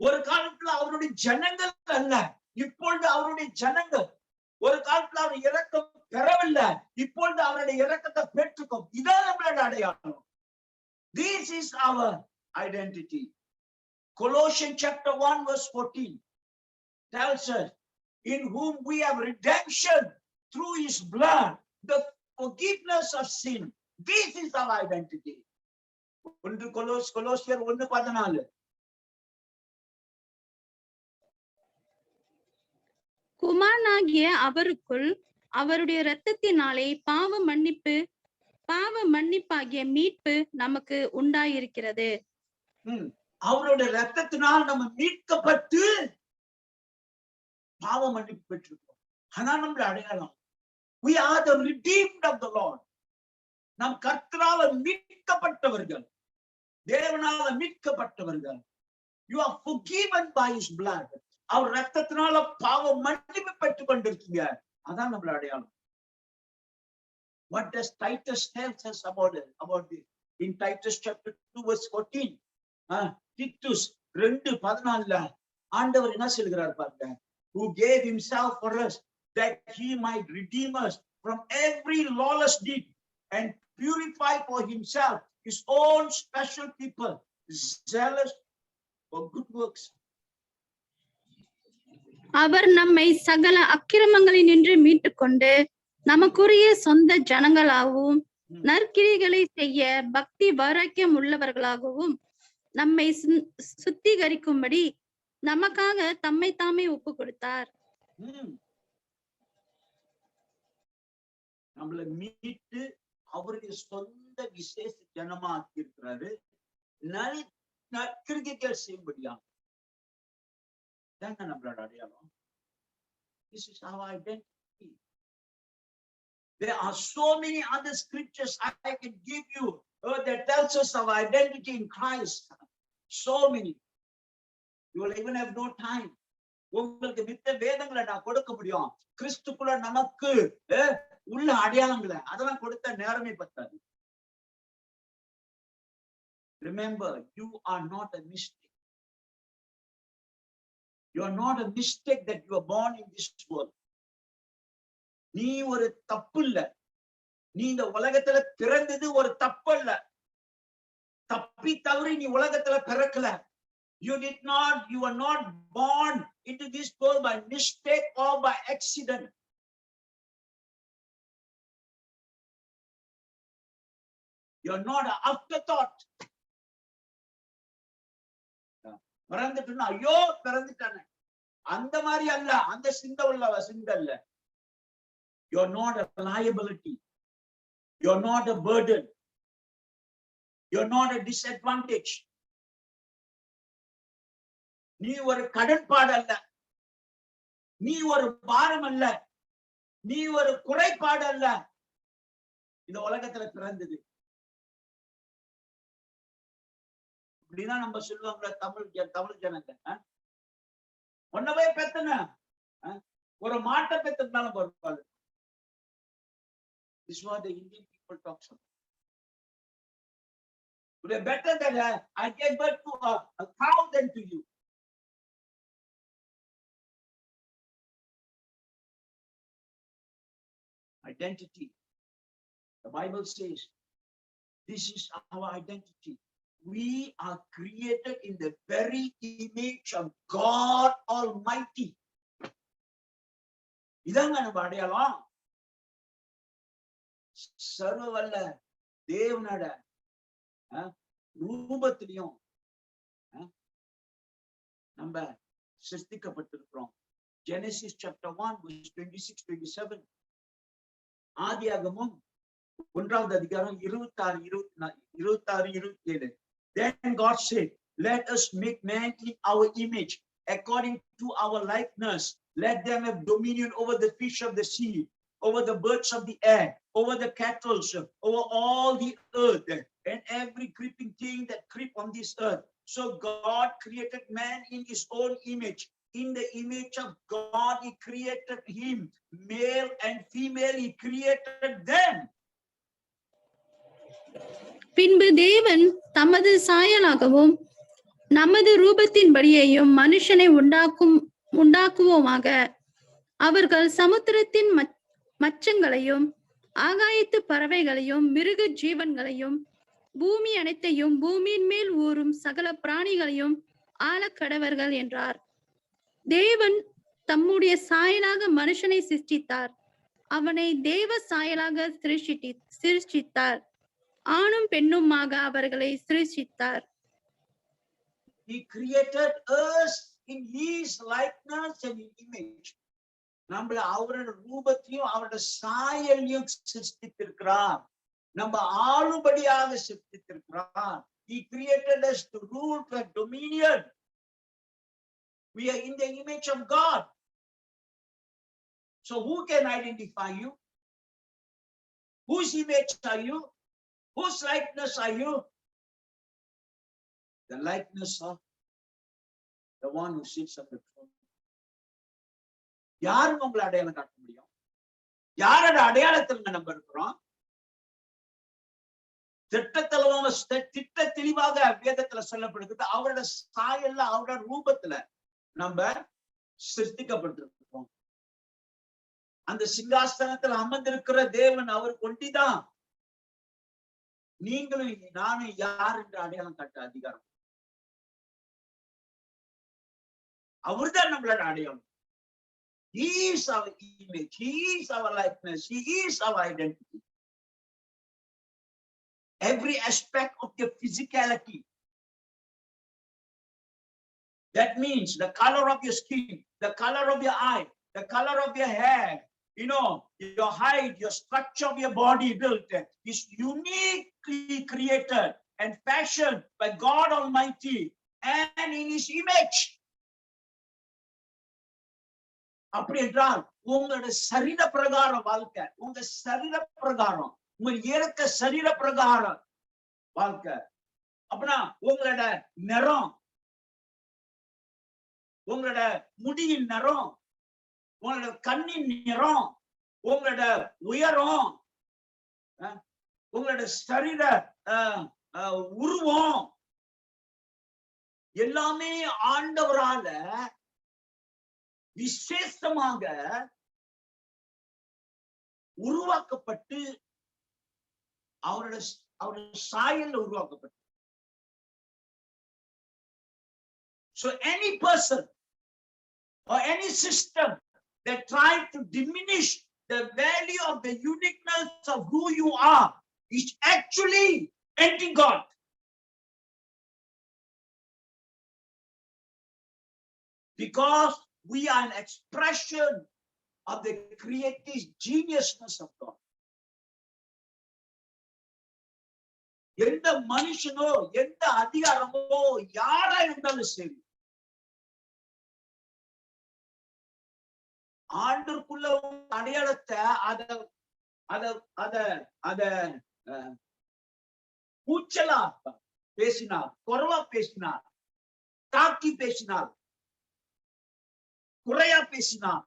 ஒரு காலத்துல அவருடைய ஜனங்கள் அல்ல, இப்பொழுது அவருடைய ஜனங்கள். ஒரு காலத்துல அவர் இரக்கம் பெறவில்லை, இப்பொழுது அவருடைய இரக்கத்தை பெற்றுக்கும். இதான் நம்மளோட அடையாளம். This is our identity. Colossians chapter 1 verse 14 tells us, in whom we have redemption through His blood, the forgiveness of sin. This is our identity. Colossians 1:14. குமாரனாகிய அவருக்குள் அவருடைய இரத்தத்தினாலே பாவ மன்னிப்பாகிய மீட்பு நமக்கு உண்டாயிருக்கிறது. அவருடைய இரத்தத்தினால் நம்ம மீட்கப்பட்டு பாவ மன்னிப்பு பெற்றிருக்கோம். ஆனா நம்முடைய அடையாளம், we are the redeemed of the Lord. நம் கர்த்தரால மீட்கப்பட்டவர்கள், தேவனால மீட்கப்பட்டவர்கள். You are forgiven by His blood. அவர் ரத்தத்தினால பாவ மன்னிப்பு பெற்றுக் கொண்டிருக்கீங்க. அதான் நம்மள அடையாளம். What does Titus tells us about this? In Titus chapter 2 verse 14, Titus 2:14 ஆண்டவர் என்ன சொல்கிறார் பாருங்க. Who gave Himself for us, that He might redeem us from every lawless deed and purify for Himself His own special people, zealous for good works. அவர் நம்மை சகல அக்கிரமங்களினின்று மீட்டுக்கொண்டு நமக்குரிய சொந்த ஜனங்களாகவும் நற்கிரிகளை செய்ய பக்தி வைராக்கியம் உள்ளவர்களாகவும் நம்மை சுத்திகரிக்கும்படி நமக்காக தம்மை தாமே ஒப்பு கொடுத்தார். நம்மளை மீட்டு அவருடைய சொந்த விசேஷ ஜனமா ஆக்கி இருக்கிறாரு. நற்கிரிகள் செய்யும்படியா நம்மளோட அடையாளம். This is our identity. There are so many other scriptures I can give you that tells us our identity in Christ. So many. You will even have no time. உங்களுக்கு மித்த வேதங்களை நான் கொடுக்க முடியும். கிறிஸ்துக்குள்ள நமக்கு உள்ள அடையாளங்களை அதெல்லாம் கொடுத்த நேரமே பத்தாது. Remember, you are not a mistake. You are not a mistake that you are born in this world. நீ ஒரு தப்பு இல்ல. நீ இந்த உலகத்துல பிறந்தது ஒரு தப்பு இல்ல. தப்பி தவறி நீ உலகத்துல பிறக்கல. You are not born into this world by mistake or by accident. You are not an afterthought. பிறந்துட்டுனா ஐயோ பிறந்துட்டானே அந்த மாதிரி அல்ல, அந்த சிந்தை அல்ல. You are not a liability. You are not a burden. You are not a disadvantage. நீ ஒரு கடன்பாடு அல்ல, நீ ஒரு பாரம் அல்ல, நீ ஒரு குறைபாடு அல்ல. இந்த உலகத்துல பிறந்தது இப்படிதான் நம்ம சொல்லுவாங்களா தமிழ் ஜனங்க. ஒன்னவே பெத்தன ஒரு மாட்டை பெத்ததுனால பொறுப்பாது. This is what the Indian people talks about. They are better than I gave birth to a cow than to you. Identity. The Bible says this is our identity. We are created in the very image of God Almighty. இதாங்க நம்ம அடையாளம். சர்வவல்ல தேவனோட ரூபத்திலையும் நம்ம சிருஷ்டிக்கப்பட்டிருக்கிறோம். Genesis chapter 1 verse 26-27. ஆதியாகமம் 1வது அதிகாரம் 26-27. Then God said, let us make man in our image, according to our likeness. Let them have dominion over the fish of the sea, over the birds of the air, over the cattle, over all the earth, and every creeping thing that creep on this earth. So God created man in his own image. In the image of God, he created him. Male and female, he created them. பின்பு தேவன் தமது சாயலாகவும் நமது ரூபத்தின்படியையும் மனுஷனை உண்டாக்குவோமாக. அவர்கள் சமுத்திரத்தின் மச்சங்களையும் ஆகாயத்து பறவைகளையும் மிருக ஜீவன்களையும் பூமி அனைத்தையும் பூமியின் மேல் ஊறும் சகல பிராணிகளையும் ஆளக்கடவர்கள் என்றார். தேவன் தம்முடைய சாயலாக மனுஷனை சிருஷ்டித்தார். அவனை தேவ சாயலாக சிருஷ்டித்தார். ஆணும் பெண்ணுமாக அவர்களை சிருஷ்டித்தார். He created us in his likeness and in image. நம்மள அவரோட ரூபத்தையும் அவரோட சாயலையும் சிருஷ்டித்திருக்கிறார். நம்ம ஆளுபடியாக சிருஷ்டித்திருக்கிறார். He created us to rule, to have dominion. We are in the image of God. So who can identify you? Whose image are you? Whose likeness are you? The likeness of the one who sits on the throne. யாரும் உங்களை அடையாளம் காட்ட முடியும்? யாரோட அடையாளத்துல நம்ம இருக்கிறோம்? திட்ட தெளிவாக வேதத்துல சொல்லப்படுகிறது. அவரோட சாயல்ல அவரோட ரூபத்துல நம்ம சிருஷ்டிக்கப்பட்டிருக்கிறோம். அந்த சிங்காசனத்துல அமர்ந்திருக்கிற தேவன் அவர் கொண்டிதான் நீங்களும் நானும் யார் என்று அடையாளம் காட்ட அதிகாரம். அவர்தான் நம்மளோட அடையாளம். He is our image. He is our likeness. He is our identity. Every aspect of your physicality. That means the color of your skin, the color of your eye, the color of your hair, your height, your structure of your body built is uniquely created and fashioned by God Almighty and in his image. அப்படி என்றால் உங்களோட சரீர பிரகார வாழ்க்கை, உங்க சரீர பிரகாரம், உங்க இயற்கை சரீர பிரகார வாழ்க்கை அப்படின்னா உங்களோட நிறம், உங்களோட முடியின் நிறம், உங்களோட கண்ணின் நிறம், உங்களோட உயரம், உங்களோட சரீர உருவம் எல்லாமே ஆண்டவரால விசேஷமாக உருவாக்கப்பட்டு அவரோட சாயல்ல உருவாக்கப்பட்டு. So any person or any system that tries to diminish the value of the uniqueness of who you are is actually anti-God. Because we are an expression of the creative geniusness of God. எந்த மனுஷனோ எந்த அதிகாரமோ யாரா இருந்தாலும் சரி, ஆண்டுக்குள்ள அடையாளத்தை அத கூச்சலா பேசினார், குறைவா பேசினார், தாக்கி பேசினார், குறையா பேசினார்,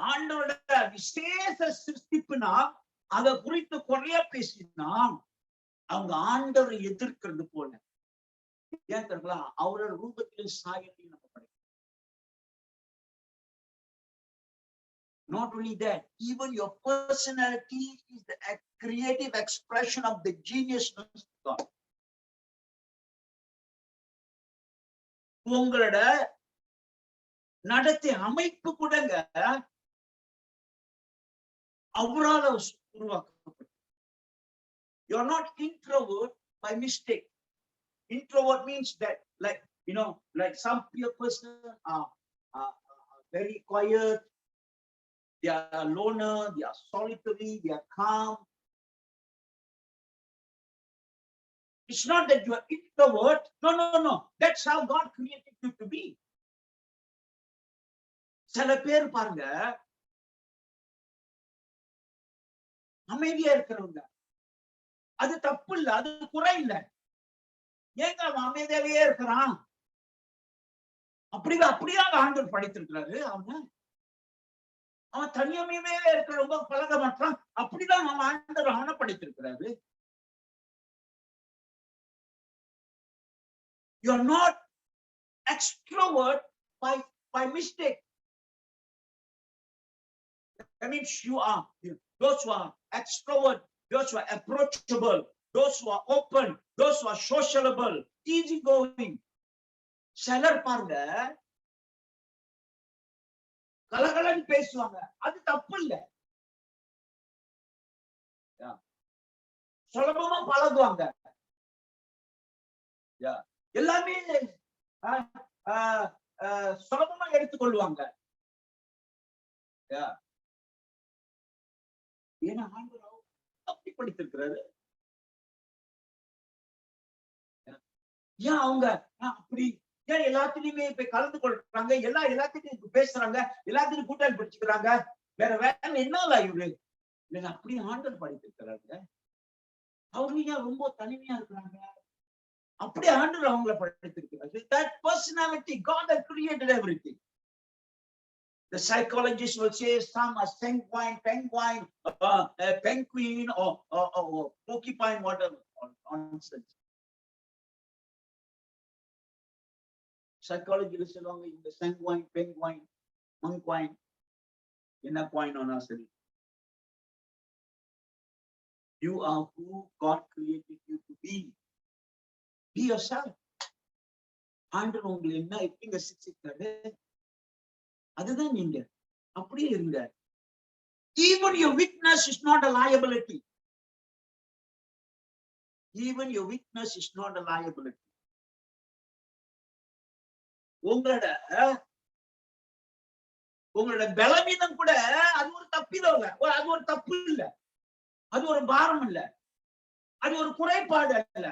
ஆண்டோட விசேஷ சிருஷ்டிப்புனா அதை குறித்து குறையா பேசினா அவங்க ஆண்டவரை எதிர்க்கிறது போல. ஏன் தெரியுங்களா? அவரோட ரூபத்திலும் சாயலையும் நம்ம படிக்கிறோம். Not only that, even your personality is the creative expression of the geniusness of God. உங்களோட நடத்தை அமைப்பு கூடங்க அவரால உருவாக்கப்பட்டது. You are not introvert by mistake. Introvert means that, like, you know, like some person are very quiet, they are loner, they are solitary, they are calm. It's not that you are introvert. No. That's how God created you to be. சில பேர் பாருங்க அமைதியா இருக்கிறவங்க, அது தப்பு இல்ல, அது குறை இல்ல. ஏங்க அவன் அமைதியாவே இருக்கிறான்? அப்படியே ஆண்டவர் படைத்திருக்கிறாரு. அவன் தனியாமே இருக்கிறவங்க பழக மாட்டான். அப்படிதான் அவன் ஆண்டவர் அவனை படைத்திருக்கிறாரு. You are not extrovert by mistake. That means you are those who are extrovert, those who are approachable, those who are open, those who are sociable, easy going. சிலர் பாருங்க கலகலன்னு பேசுவாங்க, அது தப்பு இல்ல. சுலபமா பழகுவாங்க, எல்லாமே சுலபமா எடுத்துக்கொள்வாங்க. ஏன்னா ஆண்டவர் அப்படி படித்திருக்கிறாரு. ஏன் அவங்க அப்படி ஏன் எல்லாத்துலயுமே போய் கலந்து கொள்றாங்க, எல்லாத்துலயும் பேசுறாங்க, எல்லாத்துலயும் கூட்டாளி படிச்சுக்கிறாங்க, வேற என்ன இவரு? அப்படி ஆண்டவர் படித்திருக்கிறாங்க. அவங்க ஏன் ரொம்ப தனிமையா இருக்கிறாங்க? அப்படியே ஆண்டவர் அவங்கள படித்திருக்கிறாரு. That personality, God has created everything. The psychologists will say some are sanguine, penguin, penguin, or porcupine, whatever nonsense. Psychologists சொல்லுவாங்க இந்த sanguine, penguin, monquine, என்ன coin ஆனா சரி. You are who God created you to be. Be yourself. ஆண்டவர் உங்களை என்ன எப்படிங்க சிக்ஷித்தாரு, அதுதான் நீங்க அப்படியே இருங்க. Even your weakness is not a liability. Even your weakness is not a liability. உங்களோட பலவீனம் கூட அது ஒரு தப்பிதம் இல்ல, அது ஒரு தப்பு இல்ல, அது ஒரு பாரம் இல்ல, அது ஒரு குறைபாடு அல்ல.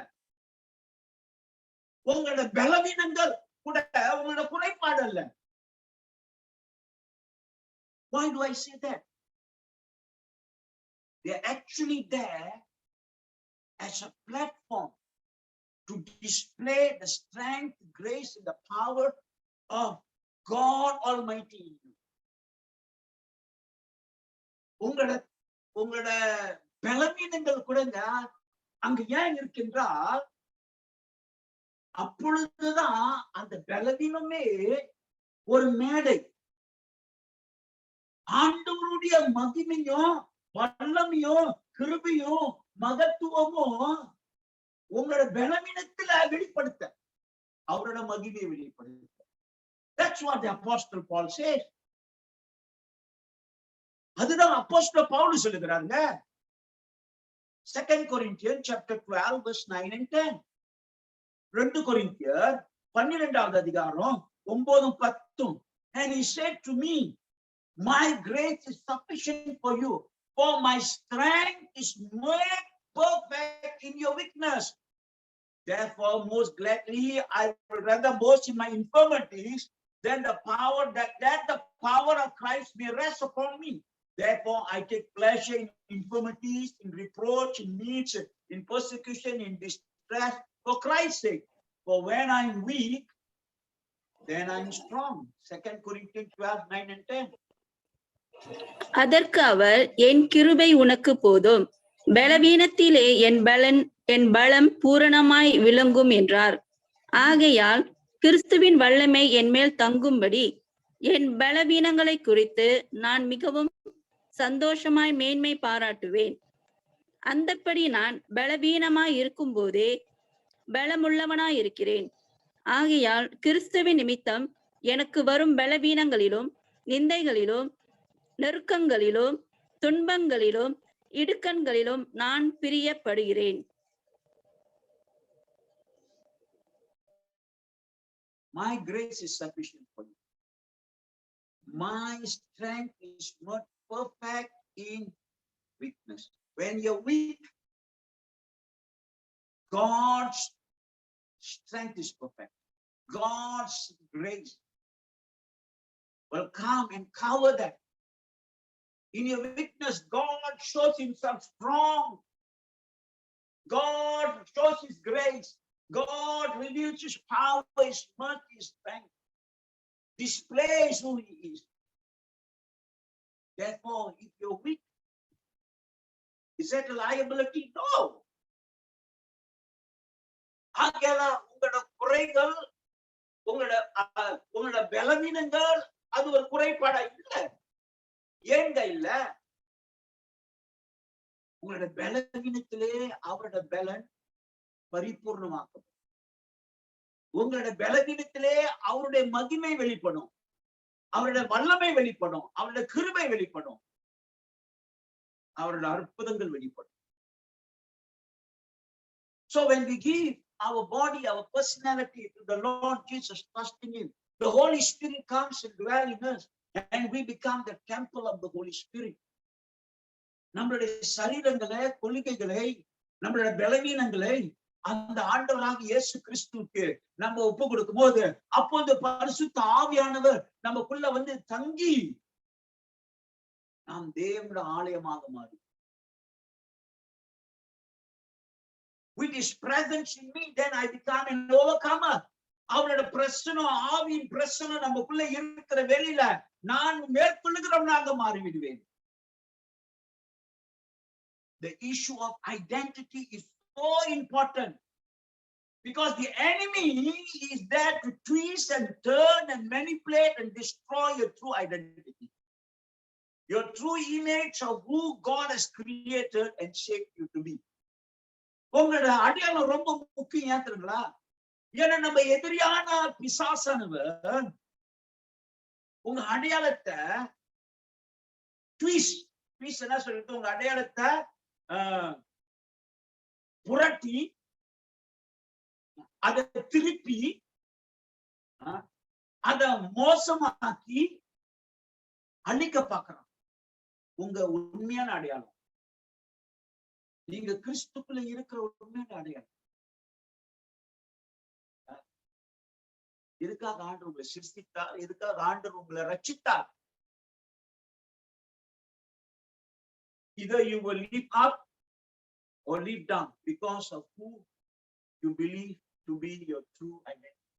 உங்களோட பலவீனங்கள் கூட உங்களோட குறைபாடு அல்ல. Why do I say that? They're actually there as a platform to display the strength, grace, and the power of God Almighty in you. உங்களோட பலவீனங்கள் கூடங்க அங்க ஏன் இருக்கின்றால், அப்பொழுதுதான் அந்த பலவீனமே ஒரு மேடை. ஆண்டவருடைய மகிமையும் வல்லமையும் கிருபையும் மகத்துவமும் உங்களோட பலவீனத்துல வெளிப்படுத்த, அவரோட மகிமையை வெளிப்படுத்த. That's what the Apostle Paul says. அதுதான் அப்போஸ்தலர் Pavul சொல்லுகிறாங்க. 2 Corinthians chapter 12 verse 9 and 10. 2 கொரிந்தியர் 12வது அதிகாரம் 9-10. And he said to me, my grace is sufficient for you, for my strength is made perfect in your weakness. Therefore, most gladly I will rather boast in my infirmities than the power that the power of Christ may rest upon me. Therefore, I take pleasure in infirmities, in reproach, in needs, in persecution, in distress, for Christ's sake. For when I'm weak, then I'm strong. 2 Corinthians 12:9 and 10. அதற்கு அவர், என் கிருபை உனக்கு போதும், பலவீனத்திலே என் பலம் பூரணமாய் விளங்கும் என்றார். ஆகையால் கிறிஸ்துவின் வல்லமை என் மேல் தங்கும்படி என் பலவீனங்களை குறித்து நான் மிகவும் சந்தோஷமாய் மேன்மை பாராட்டுவேன். அந்தப்படி நான் பலவீனமாய் இருக்கும் போதே பலமுள்ளவனாய் இருக்கிறேன். ஆகையால் கிறிஸ்துவின் நிமித்தம் எனக்கு வரும் பலவீனங்களிலும் நிந்தைகளிலும் நெருக்கங்களிலும் துன்பங்களிலும் இடுக்கண்களிலும் நான் பிரியப்படுகிறேன். My grace is sufficient for you. My strength is not perfect in weakness. When you're weak, God's strength is perfect. God's grace will come and cover that. In your weakness, God shows himself strong. God shows his grace. God reveals his power, his mercy, his strength. Displays who he is. Therefore, if you're weak, is that a liability? No. உங்களோட குறைகள், உங்களோட பலவீனங்கள் அது ஒரு குறைபாடா இல்லை. ஏங்க இல்ல? உங்களோட பலவீனத்திலே அவரோட பலன் பரிபூர்ணமாக்கும். உங்களோட பலவீனத்திலே அவருடைய மகிமை வெளிப்படும், அவருடைய வல்லமை வெளிப்படும், அவருடைய கிருபை வெளிப்படும், அவருடைய அற்புதங்கள் வெளிப்படும். So when we give our body, our personality to the Lord Jesus, trusting him, the Holy Spirit comes and dwells in us, and we become the temple of the Holy Spirit. நம்மளுடைய சரீரங்களை, கொள்கைகளை, நம்மளுடைய பலவீனங்களை அந்த ஆண்டவராக இயேசு கிறிஸ்துவுக்கு நம்ம ஒப்பு கொடுக்கும் போது, அப்போது பரிசுத்த ஆவியானவர் நமக்குள்ள வந்து தங்கி நாம் தேவனுடைய ஆலயமாக மாறி, with his presence in me, then I become an overcomer. அவரோட பிரசனம், ஆவியின் பிரசனம் நமக்குள்ள இருக்கிற வெளியில நான் மேற்கொள்ளுகிறவனாக மாறிவிடுவேன். The issue of identity is so important, because the enemy is there to twist and turn and manipulate and destroy your true identity, your true image of who God has created and shaped you to be. உங்களோட அடையாளம் ரொம்ப முக்கியம். ஏன் தெரியுங்களா? ஏன்னா நம்ம எதிரியான பிசாசானவர் உங்க அடையாளத்தை என்ன சொல்லிட்டு உங்க அடையாளத்தை புரட்டி அதை திருப்பி அதை மோசமாக்கி அழிக்க பார்க்கிறான். உங்க உண்மையான அடையாளம், நீங்க கிறிஸ்துக்குள்ள இருக்கிற உண்மையான அடையாளம், எதுக்காக ஆண்டவர் உங்களை சிருஷ்டித்தார், எதுக்காக ஆண்டவர் உங்களை ரட்சித்தார். Either you will live up or live down because of who you believe to be your true identity.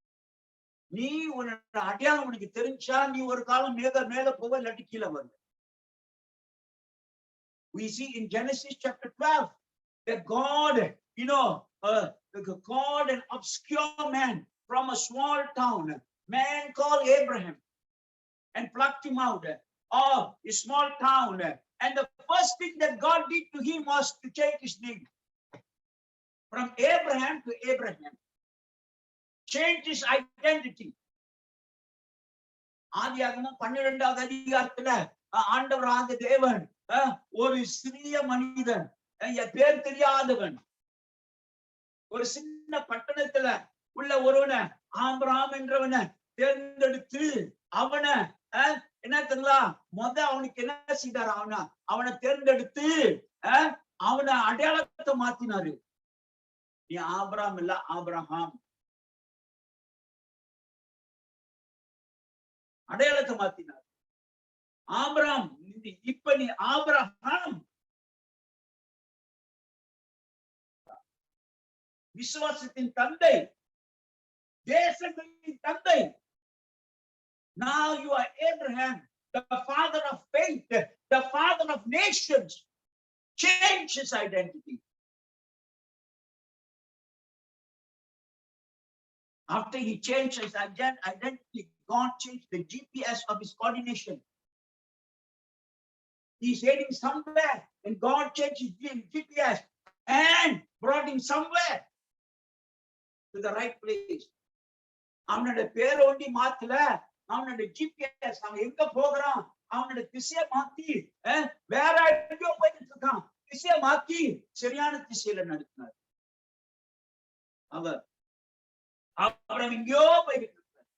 நீ உன்னோட அடையாளம் உனக்கு தெரிஞ்சா நீ ஒரு காலம் மேல போக, இல்லாட்டி கீழே வருவ. We see in Genesis chapter 12 that God, called an obscure man from a small town, man called Abraham, and plucked him out of a small town. And the first thing that God did to him was to change his name from Abraham to Abraham. Change his identity. ஆதியாகமம் 12வது அதிகாரத்துல ஆண்டவராகிய தேவன் ஒரு சிறிய மனிதன், பேர் தெரியாதவன், ஒரு சின்ன பட்டணத்துல உள்ள ஒருவனை, ஆபிரகாம் என்றவனை தேர்ந்தெடுத்து அவனை என்ன தெரியுங்களா, அவனுக்கு என்ன செய்தார், அவனை தேர்ந்தெடுத்து அவனை அடையாளத்தை மாத்தினாரு. நீ ஆபிரகாம் இல்ல, ஆபிரகாம். அடையாளத்தை மாத்தினார். Abraham identity. இப்ப நீ ஆபிரகாம், விசுவாசத்தின் தந்தை, தேசங்களின் தந்தை. Now you are Abraham, the father of faith, the father of nations. Change his identity. After he changed his identity, God changed the GPS of his coordination. He's heading somewhere, and God changed his GPS and brought him somewhere to the right place. அவனோட பேரை ஒண்டி மாத்தல, அவனோட GPS, அவன் எங்க போகிறான், அவனோட திசையை மாத்தி வேற எங்கேயோ போயிட்டு இருக்கான், திசையை மாத்தி சரியான திசையில நடத்தினார். அவர் எங்கேயோ போயிட்டு இருக்கார்,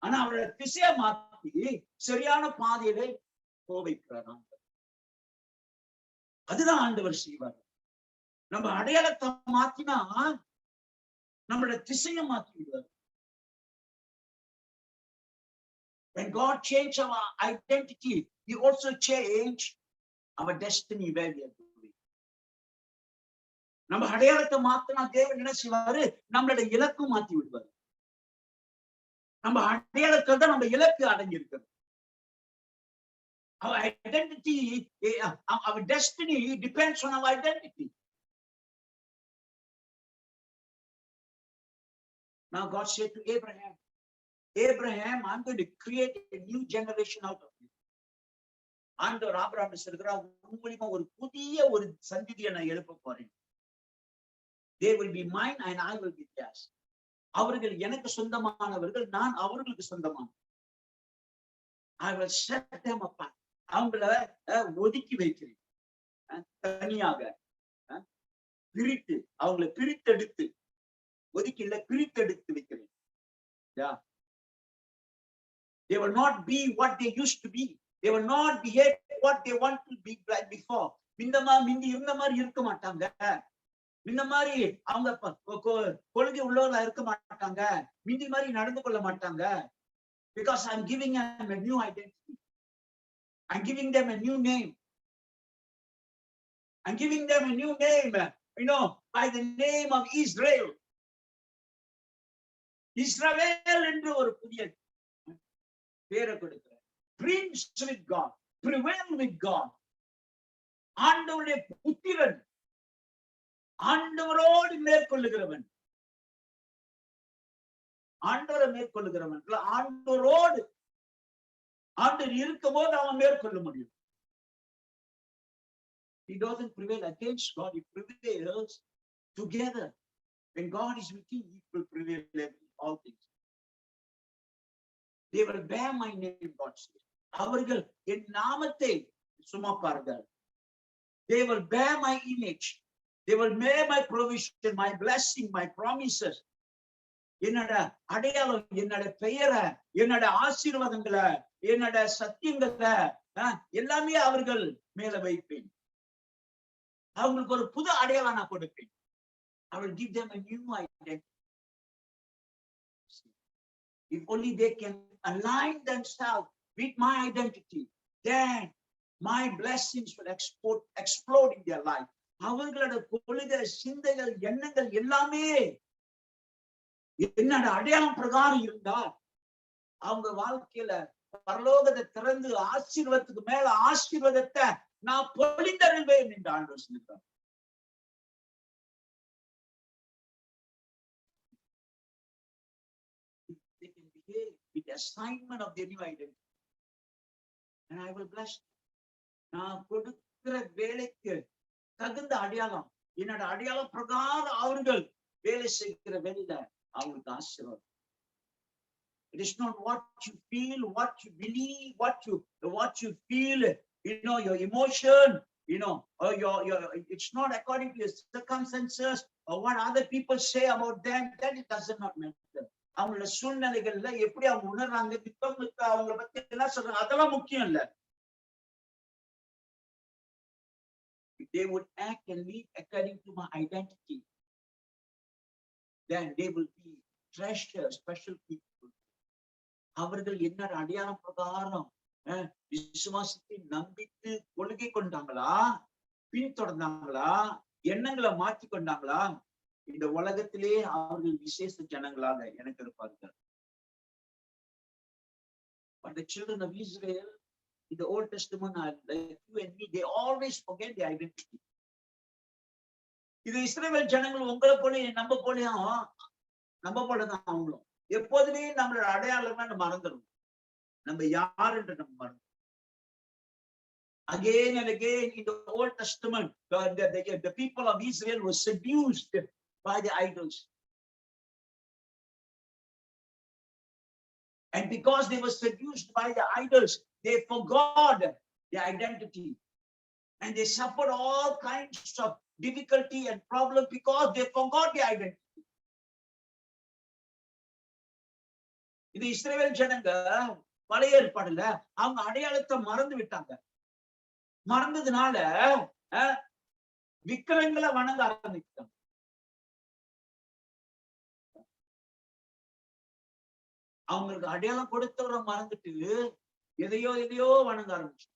ஆனா அவரோட திசையை மாத்தி சரியான பாதையிலே போவைக்கிறார். அதுதான் ஆண்டவர் செய்வார். நம்ம அடையாளத்தை மாத்தினா நம்மளோட திசையை மாத்தி விடுவார். When God changed our identity, He also changed our destiny where we are going. நம்ம அடையாளத்தை மாத்தினா தேவன் என்ன செய்வாரு, நம்மளோட இலக்கு மாத்தி விடுவார். நம்ம அடையாளத்தில் தான் நம்ம இலக்கு அடங்கியிருக்கிறது. Our identity, our destiny depends on our identity. Now God said to Abraham, Abraham, I'm going to create a new generation out of you. ஆண்டவர் ஆபிரகாம் சொல்கிறார், உங்களுக்கு ஒரு புதிய ஒரு சந்ததியை நான் எழுப்ப போறேன். They will be mine and I will be theirs. அவர்கள் எனக்கு சொந்தமானவர்கள், நான் அவர்களுக்கு சொந்தமான. I will set them apart. அவங்கள ஒதுக்கி வைக்கிறேன், தனியாக பிரித்து, அவங்களை பிரித்தெடுத்து, ஒதுக்கில பிரித்தெடுத்து வைக்கிறேன். They will not be what they used to be. They will not behave what they want to be like before. மிந்தி இருந்த மாதிரி இருக்க மாட்டாங்க. இந்த மாதிரி அவங்க கொள்கை உள்ளவர்களா இருக்க மாட்டாங்க. மிந்தி மாதிரி நடந்து கொள்ள மாட்டாங்க. Because I'm giving them a new identity. I'm giving them a new name. I'm giving them a new name, by the name of Israel. இஸ்ரவேல் என்று ஒரு புதிய பேரை கொடுக்கிறார். Prince with God, prevail with God. ஆண்டவருடைய புத்திரன், ஆண்டவரோடு மேற்கொள்ளுகிறவன், ஆண்டவரை மேற்கொள்ளுகிறவன், ஆண்டவரோடு ஆண்டவர் இருக்கும் போது அவன் மேற்கொள்ள முடியும். He doesn't prevail against God, he prevails together. When God is with him, he will prevail all things. They will bear my name, God says. அவர்கள் என் நாமத்தை சுமப்பார்கள். They will bear my image. They will bear my provision, my blessing, my promises. என்னோட அடையாளம், என்னோட பெயரை, என்னோட ஆசீர்வாதங்களை, என்னோட சத்தியங்களை எல்லாமே அவர்கள் மேல வைப்பேன். அவங்களுக்கு ஒரு புது அடையாளம் நான் கொடுப்பேன். I will give them a new identity. If only they can align themselves with my identity, then my blessings will explode in their life. அவங்களோட கொள்கை, சிந்தைகள், எண்ணங்கள் எல்லாமே என்னோட அடையாளம் பிரகாரம் இருந்தால் அவங்க வாழ்க்கையில பரலோகத்தை திறந்து ஆசீர்வாதத்துக்கு மேல ஆசீர்வாதத்தை நான் பொழிந்தருள்வேன் என்று ஆண்டவர் சொல்லிட்டார். They can behave with the assignment of their new identity, and I will bless them. நான் கொடுக்கிற வேலைக்கு தகுந்த அடையாளம், என்னோட அடையாளம் பிரகாரம் அவர்கள் வேலை செய்கிற வேலையில அவங்களுக்கு ஆசீர்வாதம். It is not what you feel, what you believe, what you feel, your emotion, or it's not according to your circumstances or what other people say about them. That it does not matter. அவங்களோட சூழ்நிலைகள்ல எப்படி அவங்க உணர்றாங்க, அவங்கள பத்தி என்ன சொல்றாங்க, அதெல்லாம் முக்கியம் இல்ல. If they would act and live according to my identity, then they will be treasured, special people. அவர்கள் என்ன அடையாளம் பிரகாரம் விசுவாசத்தை நம்பித்து கொள்கை கொண்டாங்களா, பின்தொடர்ந்தாங்களா, எண்ணங்களை மாற்றி கொண்டாங்களா? இந்த உலகத்திலே அவர்கள் விசேஷ ஜனங்களாக எனக்கு இருப்பார்கள். But the children of Israel in the Old Testament are like you and me, they always forget their identity. இது இஸ்ரவேல் ஜனங்கள் உங்களை போல நம்ம போலதான் அவங்களும் எப்போதுமே நம்மளோட அடையாளமா நம்ம மறந்துடும். நம்ம யாருன்ற நம்ம மறந்துடும். Again and again in the Old Testament, the people of Israel were seduced by the idols. And because they were seduced by the idols, they forgot their identity. And they suffered all kinds of difficulty and problems because they forgot their identity. இது இஸ்ரவேல் ஜனங்க பழைய ஏற்பாடுல அவங்க அடையாளத்தை மறந்து விட்டாங்க. மறந்ததுனால விக்கிரங்களை வணங்க ஆரம்பித்தாங்க. அவங்களுக்கு அடையாளம் கொடுத்தவரை மறந்துட்டு எதையோ வணங்க ஆரம்பிச்சு.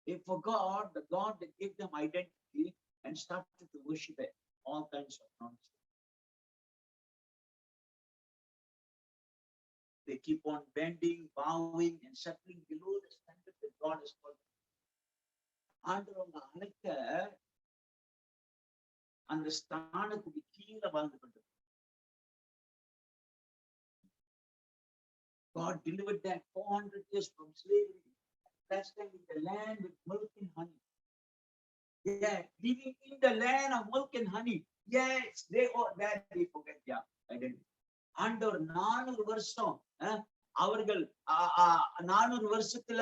They forgot the God that gave them identity and started to worship it, all kinds of nonsense. They keep on bending, bowing, and settling below the standard that God has called them. ஆண்டவங்க அழைக்க அந்த ஸ்தானத்துக்கு கீழே வாழ்ந்து கொண்டு God delivered them 400 years from slavery, blessed them in the land with milk and honey. Yeah, living in the land of milk and honey. Yes, they forget their identity. ஆண்டவர் 400 வருஷம் அவர்கள் 400 வருஷத்துல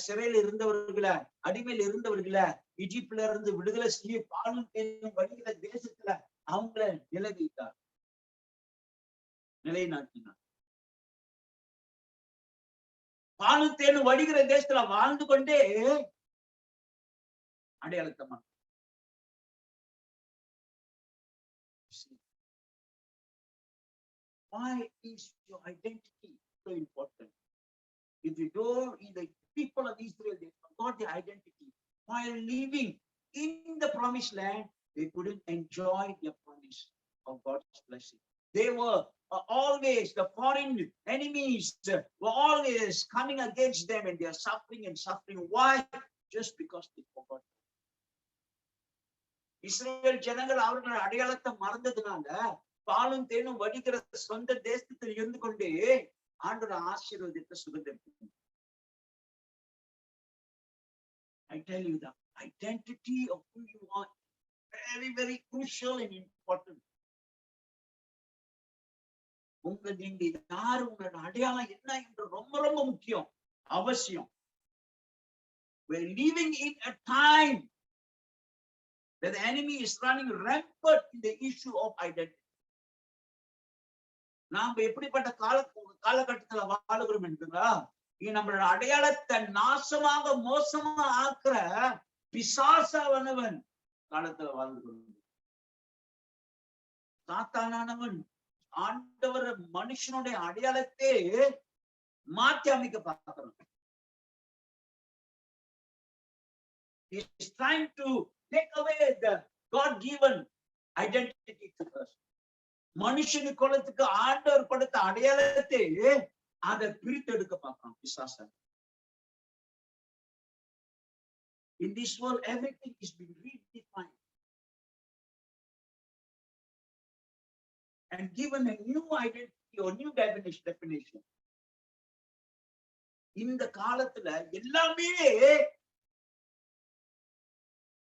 சிறையில் இருந்தவர்களை, அடிமையில் இருந்தவர்களை எகிப்துல இருந்து விடுதலை செய்ய பாலும் தேனும் வடிகிற தேசத்துல அவங்கள நிலைவைத்தார், நிலைநாட்டினார். பாலும் தேனும் வடிகிற தேசத்துல வாழ்ந்து கொண்டே அடையாளத்தமா. Why is your identity so important? If you don't, the people of Israel, they forgot their identity. While living in the promised land, they couldn't enjoy their promise of God's blessing. They were always, the foreign enemies were always coming against them, and they are suffering and suffering. Why? Just because they forgot. இஸ்ரவேல் ஜனங்கள் அவர்கள் அடையாளத்தை மறந்ததுனால பாலும் தேனும் வடிக்கிற சொந்த தேசத்தில் இருந்து கொண்டே ஆண்டவர் ஆசீர்வாதத்தை சுகந்தரித்தார். I tell you, the identity of who you are very, very crucial and important. நீங்க யாரு, உங்களோட அடையாளம் என்ன என்று ரொம்ப ரொம்ப முக்கியம், அவசியம். We're living in a time that the enemy is running rampant in the issue of identity. நாம எப்படிப்பட்ட காலகட்டத்துல வாழுகிறோம் என்றா, நம்மளோட அடையாளத்தை நாசமாக மோசமா ஆக்குற பிசாசானவன் காலத்துல வாழ்ந்துகிறோம். சாத்தானானவன் ஆண்டவர் மனுஷனுடைய அடையாளத்தை மாற்றி அமைக்க பார்க்கிறோம். He is trying to take away the God-given identity to us. மனுஷனு குலத்துக்கு ஆண்டவர் கொடுத்த அடையாளத்தை அதை பிரித்து எடுக்க பார்க்கலாம் பிசாசன். In this world, everything is being redefined and given a new identity or new definition. இந்த காலத்துல எல்லாமே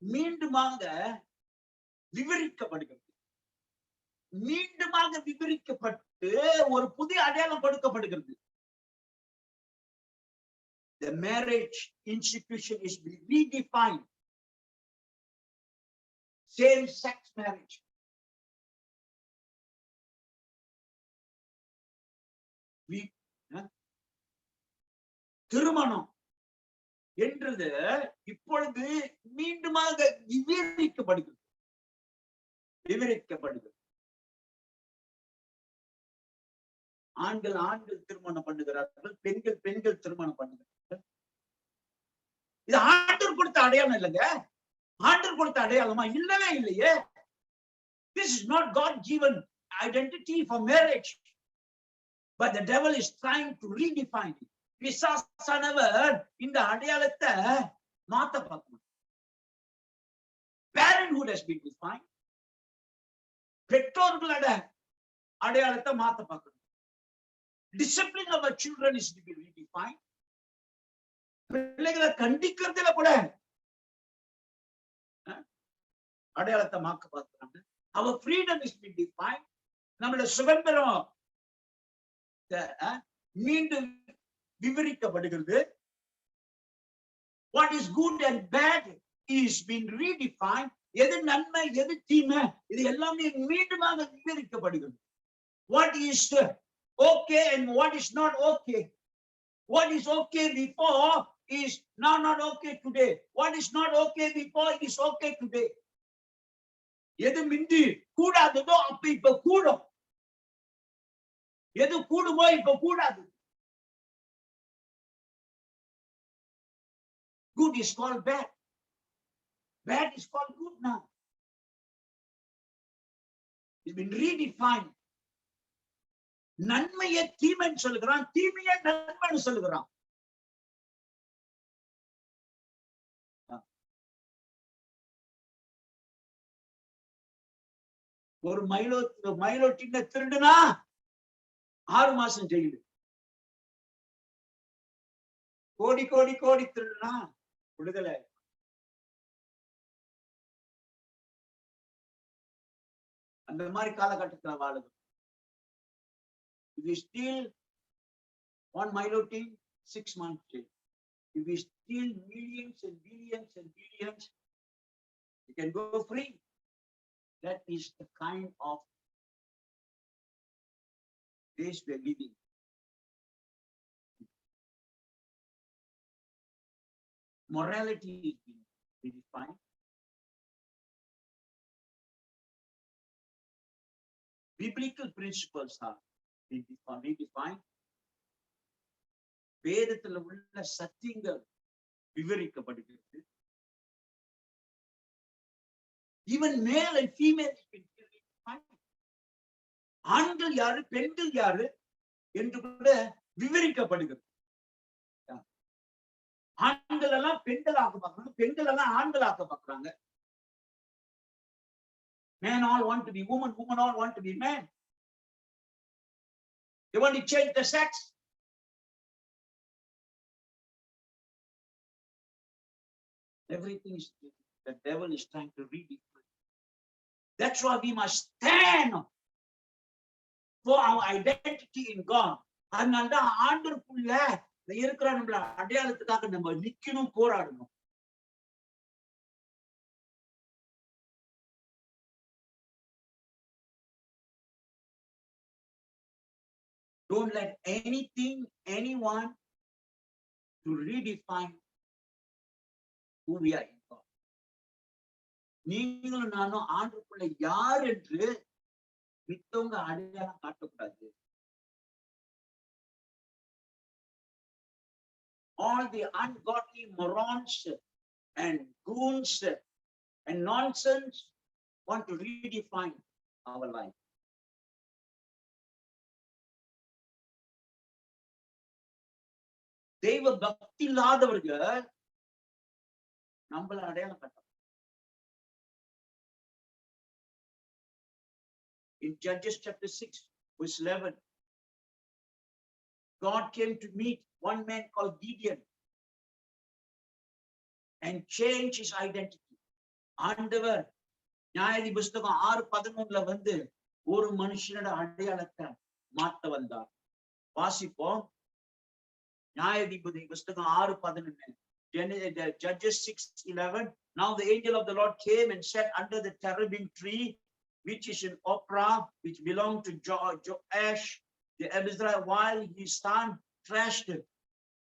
மீண்டுமாக விவரிக்கப்படுகிறது. மீண்டுமாக விவரிக்கப்பட்டு ஒரு புதிய அடையாளம் கொடுக்கப்படுகிறது. The marriage institution is being redefined. Same-sex marriage. திருமணம் என்றது இப்பொழுது மீண்டுமாக விவரிக்கப்படுகிறது. ஆண்கள் ஆண்கள் திருமணம் பண்ணுகிறார்கள், பெண்கள் பெண்கள் திருமணம் பண்ணுகிறார்கள். இது ஆண்டவர் கொடுத்த அடையாளம் இல்லைங்க. ஆண்டவர் கொடுத்த அடையாளமா? இல்லவே இல்லையே. This is not God given identity for marriage, but the devil is trying to redefine it. பிசாசானவர் இந்த அடையாளத்தை மாத்த பார்க்கணும். Parenthood has been defined. பெற்றோர்களோட அடையாளத்தை மாத்த பார்க்கணும். Discipline of our children is to be redefined. பிள்ளைகளை கண்டிக்கிறதுல கூட அடையாளத்தை மாக்க பார்க்கிறாங்க. Our freedom is to be defined. நம்மளுடைய சுதந்திரம் மீண்டும் விவரிக்கப்படுகிறது. What is good and bad is been redefined. எது நன்மை எது தீமை இது எல்லாமே மீண்டுமாக விவரிக்கப்படுகிறது. What is okay and what is not okay. What is okay before is now not okay today. What is not okay before is okay today. எது மிந்தி கூடாததோ அப்ப இப்ப கூடும். எது கூடுமோ இப்ப கூடாது. Good is called bad. Bad is called good now. It's been redefined. நன்மையை தீமைன்னு சொல்லுகிறான், தீமையை நன்மைன்னு சொல்லுகிறான். ஒரு மைலோ டின்ன திருடுனா 6 மாசம் ஜெயிலு. கோடி கோடி கோடி திருடுனா விடுதலை. அந்த மாதிரி காலகட்டத்துல வாழுது. If we steal 1 Milo tin, 6 months jail. If we steal millions and billions and billions, you can go free. That is the kind of days we are living. Morality is being redefined. Biblical principles are redefined. வேதத்துல உள்ள சத்தியங்கள் விவரிக்கப்படுகிறது. Even male and female has been redefined. ஆண்கள் யாரு பெண்கள் யாரு என்று கூட விவரிக்கப்படுகிறது. ஆண்கள் எல்லாம் பெண்கள் ஆக்க பார்க்கறாங்க, பெண்கள் எல்லாம் ஆண்கள் ஆக்க பார்க்கறாங்க. Men all want to be women, women all want to be men. They want to change the sex. Everything is, the devil is trying to redefine. That's why we must stand for our identity in God. அதனால ஆண்டவருக்குள்ள இருக்கிற நம்மள அடையாளத்துக்காக நம்ம நிக்கணும், போராடணும். Don't let anything, anyone to redefine who we are in God. நீங்களும் நானும் ஆண்டவருக்குள்ள யார் என்று மித்தவங்க அடையாளம் காட்டக்கூடாது. All the ungodly morons and goons and nonsense want to redefine our life. தெய்வ பக்தி இல்லாதவர்கள் நம்மள அடையாளம் காட்ட. In Judges chapter 6 verse 11, God came to meet one man called Gideon and change his identity. ஆண்டவர் நியாயாதி புஸ்தகம் 6:11 வந்து ஒரு மனுஷனோட அடையாளத்தை மாத்த வந்தார். வாசிப்போம். நியாயாதிபதி புஸ்தகம் 6:11. Judges 6:11. Now the angel of the Lord came and sat under the terebinth tree, which is in Ophrah, which belonged to Joash the Abiezrite, while his son thrashed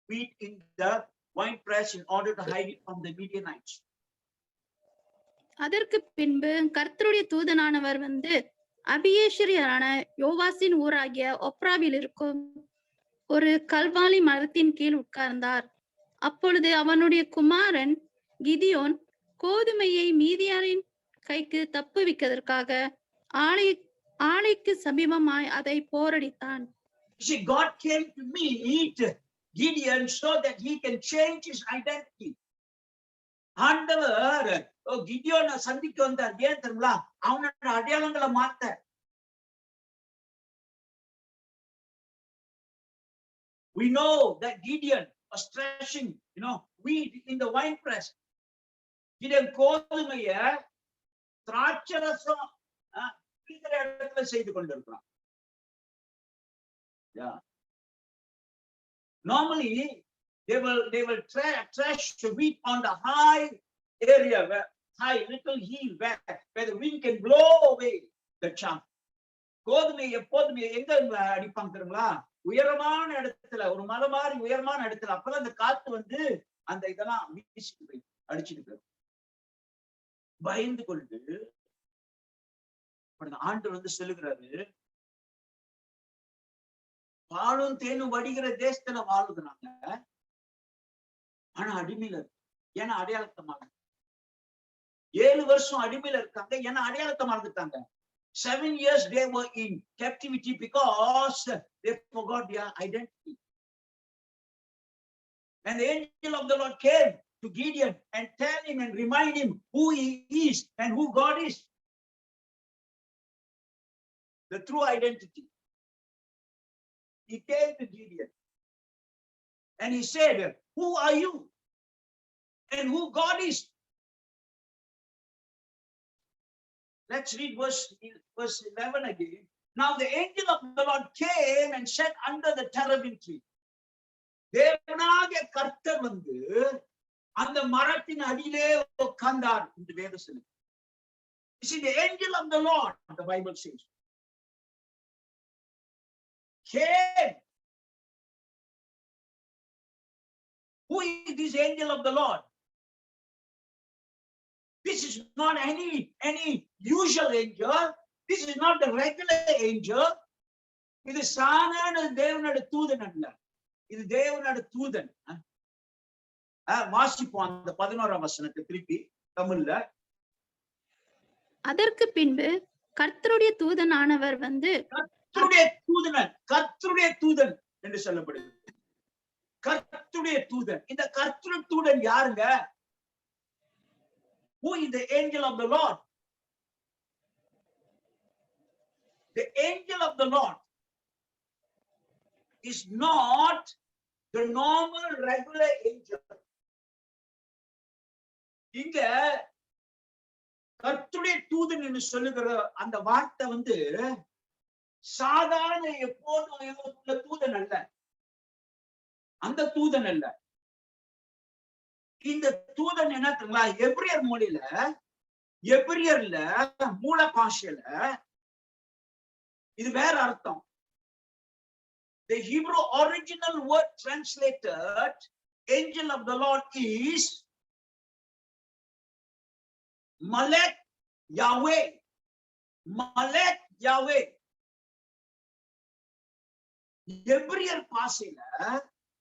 wheat in the wine press in order to hide it from the Midianites. அதற்கு பின்பு கர்த்தருடைய தூதனானவர் வந்து அபியேஸ்ரியரான யோவாசின் ஊராகிய ஒப்ராவில் இருக்கும் ஒரு கல்வாலி மரத்தின் கீழ் உட்கார்ந்தார். அப்பொழுது அவனுடைய குமாரன் கிதியோன் கோதுமையை மீதியாரின் கைக்கு தப்புவிப்பதற்காக ஆலைக்கு சமீபமாய் அதை போரடித்தான். See, God came to meet Gideon so that he can change his identity. ஆண்டவர் கிதியோனை சந்திக்க வந்தார். ஏன் தெரியுங்களா? அவனோட அடையாளங்களை மாத்த. We know that Gideon was threshing, wheat in the wine press. Gideon கோதுமைய திராட்சரசம் இருக்கிற இடத்துல செய்து கொண்டிருக்கிறான். Yeah. Normally, they will thresh the wheat on the high area, little hill where the wind can blow away the chaff. கோதுமை எப்போதுமே எங்க அடிப்பாங்க தெரியுங்களா? உயரமான இடத்துல, ஒரு மலை மாதிரி உயரமான இடத்துல. அப்பதான் அந்த காத்து வந்து அந்த இதெல்லாம் வீசிட்டு அடிச்சுட்டு போயிடும். பயந்து கொண்டு ஆண்டு வந்து சொல்லுகிறாரு, பாலும் தேனும் வடிகிற தேசத்துல வாழுதுனாங்க, ஆனா அடிமையில இருக்கு. ஏன்னா அடையாளத்தை மறந்து 7 வருஷம் அடிமையில இருக்காங்க. ஏன்னா அடையாளத்தை மறந்துட்டாங்க. 7 years they were in captivity because they forgot their identity. And the angel of the Lord came to Gideon and tell him and remind him who he is and who God is. The true identity. He came to Gideon and he said, who are you and who God is? Let's read verse 11 again. Now the angel of the Lord came and sat under the terebinth tree. தேவனாகிய கர்த்தர் வந்து அந்த மரத்தின் அடியிலே உட்கார்ந்தார் என்று வேதம் சொல்லுது. You see, the angel of the Lord, the Bible says, came. Who is this angel of the Lord? This is not any usual angel. This is not the regular angel. இது சாதாரண தேவனோட தூதன் அல்ல. இது தேவனோட தூதன். வாசிப்போம் அந்த 11ஆம் வசனத்தை திருப்பி தமிழ்ல. அதற்கு பின்பு கர்த்தருடைய தூதனானவர் வந்து, கர்த்தருடைய தூதன் என்று சொல்லப்படுது. கர்த்தருடைய தூதன். இந்த கர்த்தருடைய தூதன் யாருங்க? Who is the angel of the Lord? The angel of the Lord is not the normal regular angel. இங்க கர்த்தருடைய தூதன் என்று சொல்லுகிற அந்த வார்த்தை வந்து சாதாரண எப்போதும் தூதன் அல்ல. அந்த தூதன் அல்ல. இந்த தூதன் என்ன தெரியுங்களா? எபிரியர் மொழியில, எபிரியர்ல மூல பாஷையில இது வேற அர்த்தம். The Hebrew original word translated angel of the Lord is Malek Yahweh. Malek Yahweh. எபிரியர் பாஷையில,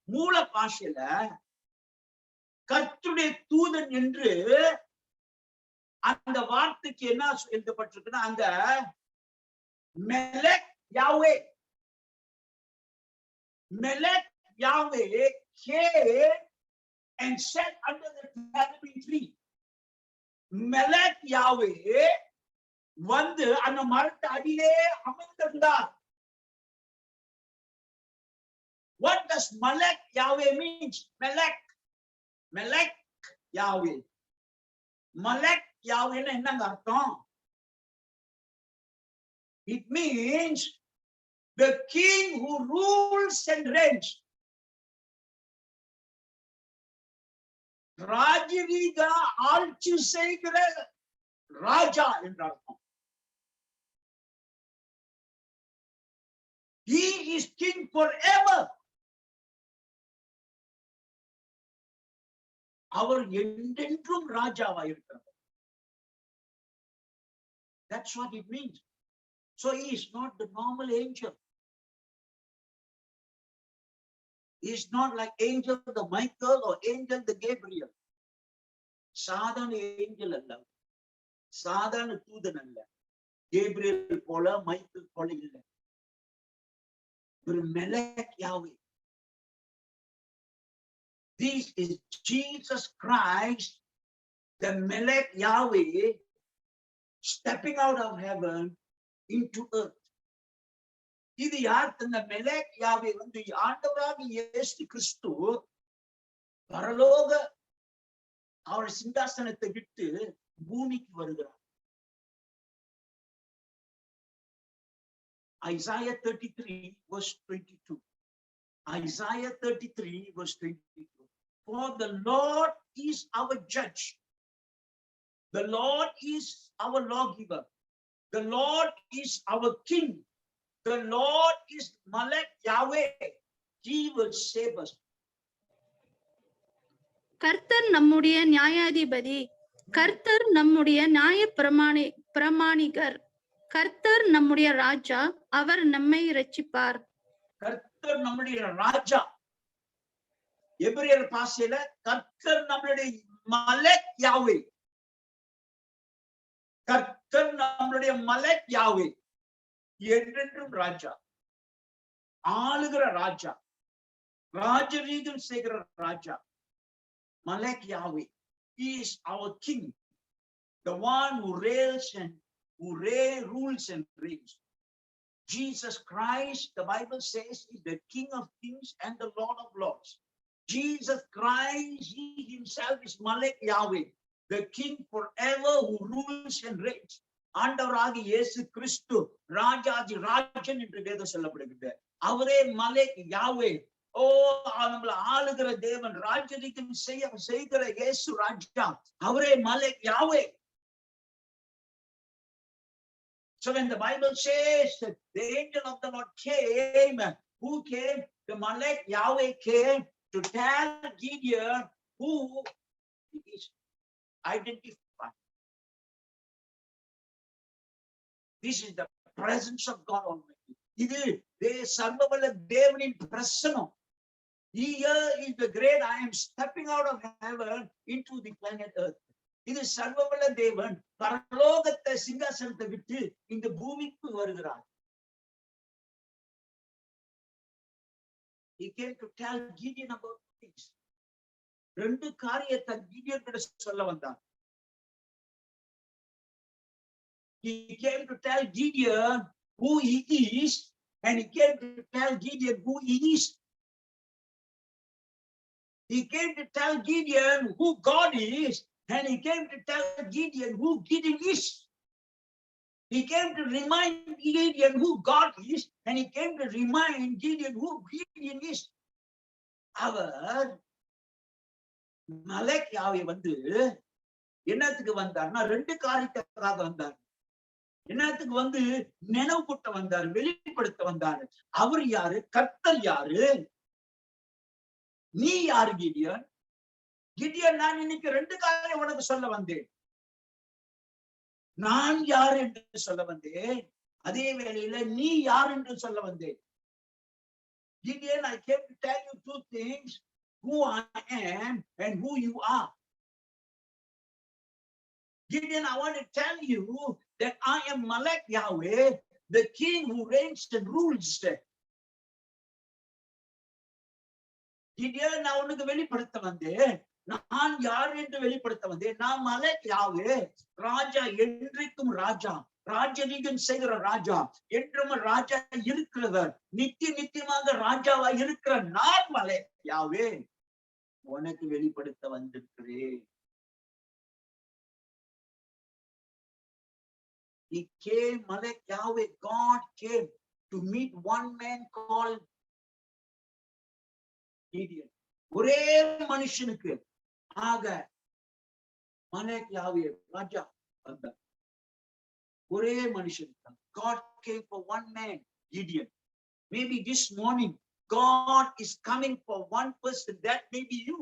மூல பாஷையில கர்த்தருடைய தூதன் என்று அந்த வார்த்தைக்கு என்ன எழுதப்பட்டிருக்குன்னா, அந்த மெலக் யாவே, மெலக் யாவே came and sat under the terebinth tree. மெலக் யாவே வந்து அந்த மரத்து அடியிலே அமர்ந்திருந்தார். What does Malek Yahweh means? Malek Yahweh. Malek Yahweh என்னங்க அர்த்தம்? It means the king who rules and reigns. ராஜரீக ஆட்சி செய்கிற ராஜா என்ற அர்த்தம். He is king forever. அவர் என்றென்றும் ராஜாவா இருக்கிறார். That's what it means. So he is not the normal angel. He is not like angel the Michael or angel the Gabriel. சாதாரண angel அல்ல, சாதாரண தூதன் அல்ல, கேப்ரியல் போல மைக்கேல் போல இல்லை. ஒரு மெலக் யாவே. This is Jesus Christ, the Melech Yahweh, stepping out of heaven into earth. இது யார்? இந்த மெலக் யாவே வந்து ஆண்டவராக இயேசு கிறிஸ்து பரலோக அவர் சிங்காசனத்தை விட்டு பூமிக்கு வருகிறார். Isaiah 33 verse 22. Isaiah 33 verse 22. For the Lord is our judge. The Lord is our lawgiver. The Lord is our king. The Lord is Melech Yahweh. He will save us. கர்த்தர் நம்முடைய நியாயாதிபதி, கர்த்தர் நம்முடைய நியாய பிரமாணிகர், கர்த்தர் நம்முடைய ராஜா, அவர் நம்மை இரட்சிப்பார். கர்த்தர் நம்முடைய ராஜா. எபிரேயர் பாஷையில கர்த்தர் நம்மளுடைய மலக் யாவே. கர்த்தர் நம்மளுடைய மலக் யாவே, என்றென்றும் ராஜா, ஆளுகிற ராஜா, ராஜரீகம் செய்கிற ராஜா. Melech Yahweh. He is our king, the one who rules and reigns. Jesus Christ, the Bible says, is the King of kings and the Lord of lords. Jesus Christ, he himself is Melech Yahweh, the king forever who rules and reigns. ஆண்டவராகிய இயேசு கிறிஸ்து ராஜாஜி ராஜன் என்று வேதம் சொல்லப்படுகிறது. அவரே Malek யாவே. ஓ, நம்மள ஆளுகிற தேவன், ராஜரீகம் செய்கிற இயேசு ராஜா, அவரே Malek Yahweh. So when the Bible says that the angel of the Lord came, who came? The Melech Yahweh came to tell Gideon who he is. Identify. This is the presence of God Almighty. இது சர்வவல்ல தேவனின் பிரசன்னம். Here is the great I am stepping out of heaven into the planet earth. இது சர்வவல்ல தேவன் பரலோகத்தை சிங்காசனத்தை விட்டு இந்த பூமிக்கு வருகிறார். He came to tell Gideon about things. ரெண்டு காரியத்தை கிடியோன் கிட்ட சொல்ல வந்தார். He came to tell Gideon who he is, and he came to tell Gideon who he is. He came to tell Gideon who God is, and he came to tell Gideon who Gideon is. He came to remind Gideon who God is, and he came to remind Gideon who Gideon is. Our Malek யாவே வந்து என்னத்துக்கு வந்தார்னா ரெண்டு காரியத்துக்காக வந்தார். என்னத்துக்கு வந்து நினைவு கூட்ட வந்தார், வெளிப்படுத்த வந்தார். அவர் யாரு? கர்த்தர் யாரு? நீ யாரு கிடியோன்? கிடியோன், நான் இன்னைக்கு ரெண்டு காரியம் உனக்கு சொல்ல வந்தேன். நான் யார் என்று சொல்ல வந்தேன், அதே வேளையில நீ யார் என்று சொல்ல வந்தேன். Gideon, I came to tell you two things, who I am and who you are. Gideon, I want to tell you that I am Melech Yahweh, the king who reigns and rules. Gideon, நான் உனக்கு வெளிப்படுத்த வந்தேன், நான் யார் என்று வெளிப்படுத்த வந்தேன். நான் மலேக் யாவே, ராஜா, என்றைக்கும் ராஜா, ராஜரீகம் செய்கிற ராஜா, என்றும் ராஜா இருக்கிறவர், நித்தியமாக ராஜாவா இருக்கிற நான் மலேக் யாவே உனக்கு வெளிப்படுத்த வந்திருக்கிறேன். He came, Melech Yahweh, God came to meet one man called Gideon. ஒரே மனுஷனுக்கு ஆக மலேக் யாவே ராஜா வந்தார். ஒரே மனுஷனுக்கு. God came for one man, Gideon. Maybe this morning God is coming for one person. That may be you.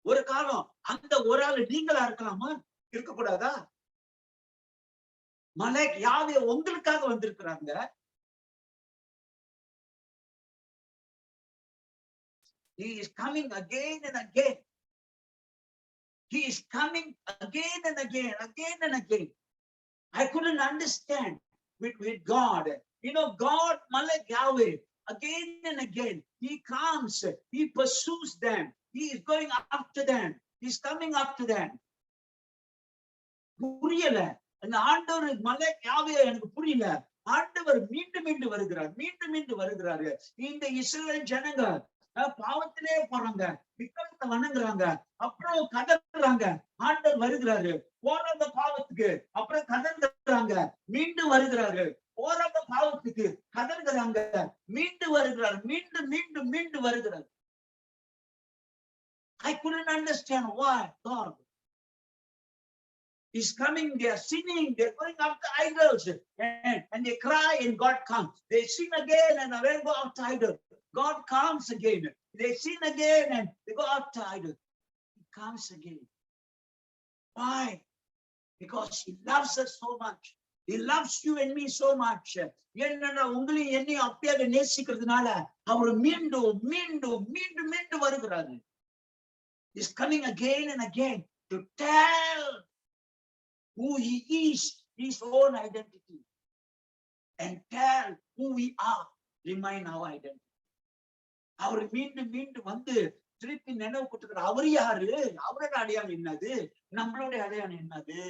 ஒரு காலம் அந்த ஒரு ஆள் நீங்களா இருக்கலாமா? இருக்கக்கூடாதா? மலேக் யாவே உங்களுக்காக வந்திருக்கிறாங்க. He is coming again and again. He is coming again and again, again and again. I couldn't understand with God. You know, God, Malek Yahweh, again and again, he comes, he pursues them, he is going after them, he's coming after them. புரியல, அந்த ஆண்டவர் Malek யாவே எனக்கு புரியல. ஆண்டவர் மீண்டும் மீண்டும் வருகிறார், மீண்டும் மீண்டும் வருகிறாரு. இந்த இஸ்ரவேல் ஜனங்க பாவத்திலே போறாங்க, விக்கிரகத்தை வணங்குறாங்க, அப்புறம் கதறாங்க. ஆண்டவர் வருகிறாரு, போறாங்க பாவத்துக்கு, அப்புறம் கதறாங்க, மீண்டும் வருகிறாரு. போறாங்க பாவத்துக்கு, கதறுகிறாங்க, மீண்டும் வருகிறார், மீண்டும் மீண்டும் மீண்டும் வருகிறார். I couldn't understand why God is coming. They are sinning, they're going after idols, and they cry and God comes. They sin again and again, go after idols. God comes again. They sin again and they go after idols. He comes again. Why? Because he loves us so much. He loves you and me so much. என்னன்னா உங்களையும் என்னையும் அப்படியாக நேசிக்கிறதுனால அவர் மீண்டும் மீண்டும் மீண்டும் மீண்டும் வருகிறாரு. He's coming again and again to tell who he is, his own identity, and tell who we are, remind our identity. அவர் மீண்டும் மீண்டும் வந்து திருப்பி நினைவு கூட்டுகிறார். அவர் யாரு, அவரோட அடையாளம் என்னது, நம்மளுடைய அடையாளம் என்னது.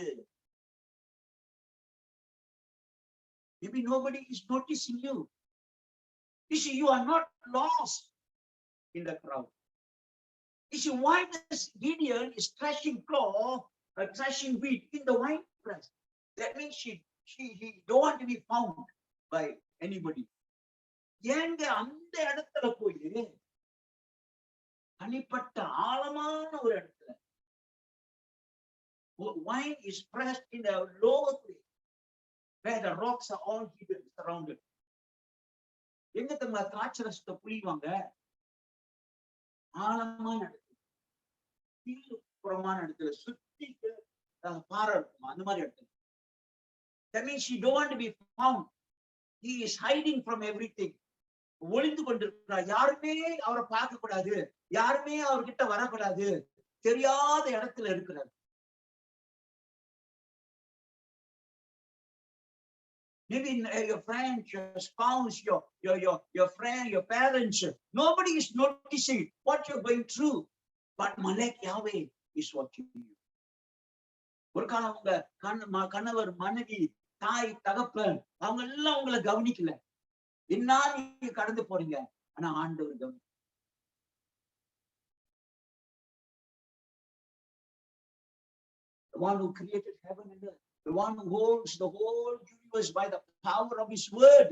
Maybe nobody is noticing you. You see, you are not lost in the crowd. You see, why this Gideon is threshing floor, threshing wheat in the wine press? That means he don't want to be found by anybody. ஏங்க அந்த இடத்துல போய் தனிப்பட்ட ஆழமான ஒரு இடத்துல wine is pressed in a lower place where the rocks are all hidden, surrounded. எங்க தங்க திராட்சை ரசத்தை புளிவாங்க? ஆழமான இடத்துல, கீழ்ப்புறமான இடத்துல, சுத்தி பாறை இருக்கும், அந்த மாதிரி இடத்துல. That means he don't want to be found. He is hiding from everything. ஒளிந்து கொண்டிருக்கிறார். யாருமே அவரை பார்க்க கூடாது, யாருமே அவர்கிட்ட வரக்கூடாது, தெரியாத இடத்துல இருக்கிறார். Maybe your friends, your spouse, your friend, your parents, nobody is noticing what you're going through, but Malek Yahweh is watching you. ஒரு காலம் உங்க கணவர், மனைவி, தாய், தகப்பன் அவங்க எல்லாம் உங்களை கவனிக்கல, என்ன நீங்க கடந்து போறீங்க, ஆனா ஆண்டவர் கவனி. The one who created heaven and earth, the one who holds the whole universe by the power of his word,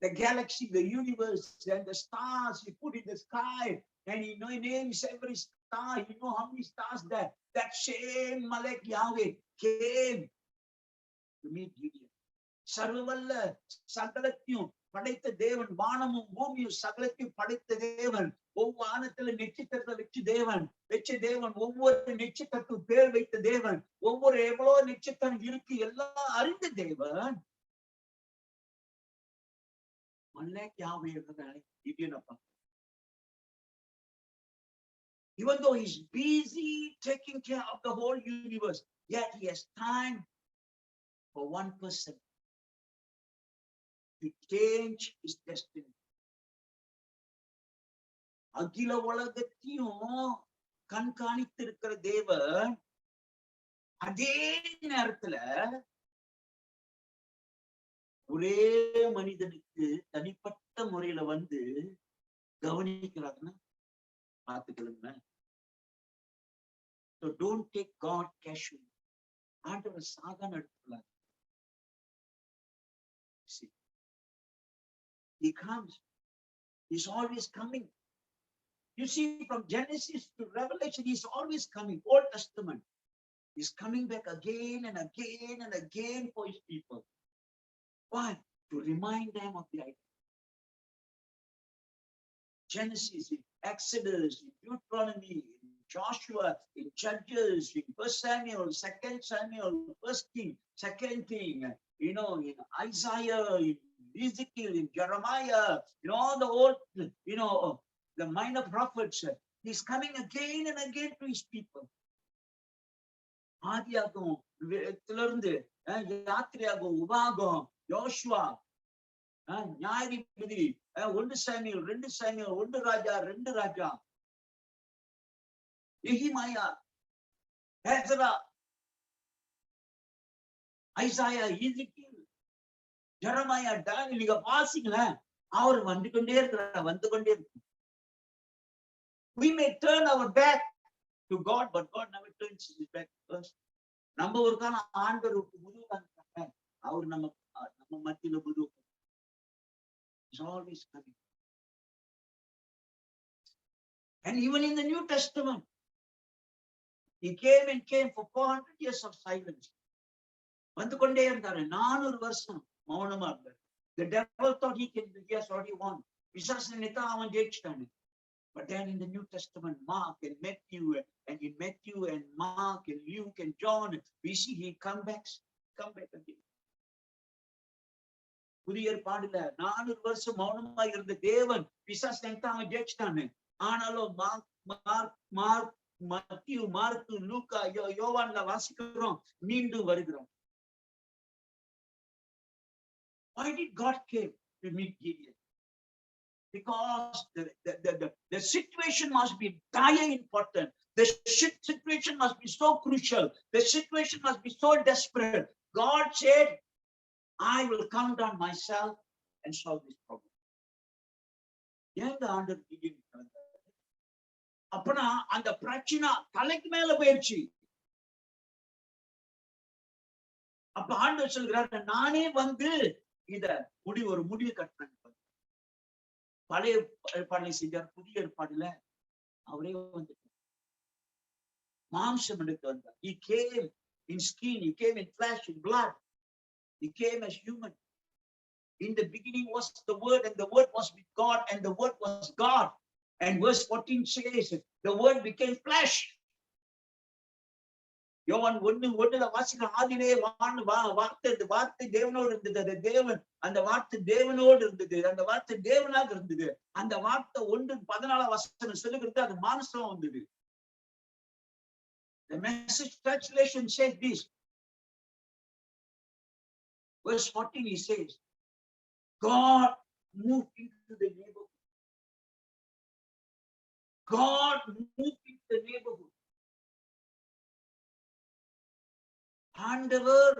the galaxy, the universe, and the stars he put in the sky, and he names every star. You know how many stars there. That same Malek Yahweh came to meet Gideon. சர்வவல்ல சகலத்தையும் படைத்த தேவன், வானமும் பூமியும் சகலத்தையும் படைத்த தேவன், ஒவ்வொரு வானத்துல நட்சத்திரத்தை வச்ச தேவன், ஒவ்வொரு நட்சத்திரத்துக்கு பேர் வைத்த தேவன், ஒவ்வொரு எவ்வளவு நட்சத்திரம் இருக்கு எல்லாம் அறிந்த தேவன். Malek Yahweh Gideon அப்பா. Even though he's busy taking care of the whole universe, yet he has time for one person to change his destiny. அகில உலகத்தையும் கண்காணித்திருக்கிற தேவன் அதே நேரத்துல ஒரே மனிதனுக்கு தனிப்பட்ட முறையில வந்து கவனிக்கிறாருன்னா பார்த்துக்கலுங்க. So don't take God casually. ஆண்டவர் சாதாரண எடுத்துக்கொள்ளாரு. He comes. He's always coming. You see, from Genesis to Revelation, he's always coming. Old Testament. He's coming back again and again and again for his people. Why? To remind them of the identity. Genesis, Exodus, Deuteronomy, Joshua, in Judges, in 1 Samuel, 2 Samuel, 1 King, 2 King, in Isaiah, in Ezekiel, in Jeremiah, in all the old, the minor prophets. He's coming again and again to his people. ஆதியாகும், இருந்து யாத்திரையாகும், உபாகம், யோசுவா, நியாயாதிபதி, 1 Samuel, 2 Samuel, 1 ராஜா, 2 ராஜா, நெகேமியா, Ezra, Isaiah, எசேக்கியேல், Jeremiah, தானியேல், நீங்க வாசிங்களேன், அவர் வந்து கொண்டே இருக்கு. We may turn our back to God, but God never turns his back to us. நம்ம ஒரு காலம் ஆண்டவருக்கு முதுகாங்க, அவர் நம்ம மத்தியில முது. He's always coming. And even in the New Testament, he came for 400 years of silence. வந்து கொண்டே இருந்தாரு, 400 வருஷம் மௌனமா இருந்தாரு. The devil thought he has already won. பிசாசு நினைத்தா அவன் ஜெயிச்சிட்டானு. But then in the New Testament, Mark and Matthew, and in Matthew and Mark and Luke and John, we see he come back again. புதிய ஏற்பாடுல 400 வருஷம் மௌனமா இருந்த தேவன் பிசாசு நினைத்தா அவன் ஜெயிச்சிட்டானு. ஆனாலும் மத்திய, மார்க்கு, லூக்கா, யோவான்ல வாசிக்கிறோம், மீண்டும் வருகிறோம். Why did God came to meet Gideon? Because the situation must be dire important. The situation must be so crucial. The situation must be so desperate. God said, I will come down myself and solve this problem. எங்க ஆண்டவர் Gideon கலந்தார்? அப்பனா அந்த பிரச்சனை தலைக்கு மேல போயிடுச்சு. அப்ப ஆண்டவர் சொல்கிறார், நானே வந்து இத ஒரு முடிவு கட்டுறேன். பழைய ஏற்பாடுல செஞ்சார், புதிய ஏற்பாடுல அவரே வந்து மாம்சம் எடுத்து வந்தார். He came in skin, he came in flesh, in blood. He came as human. In the beginning was the Word, and the Word was with God, and the Word was God. And verse 14 says, the Word became flesh. யோவான் 1:1 வாசிக்கிற, ஆதியிலே வார்த்தை தேவனோடு இருந்தது, தேவன் அந்த வார்த்தை தேவனோடு இருந்தது, அந்த வார்த்தை தேவனாக இருந்தது. அந்த வார்த்தை 1:14 சொல்லுகிறது, அது மாம்சம் வந்தது. The Message translation says this. Verse 14 he says, God moved into the neighborhood. God moved into the neighborhood. ஆண்டவர்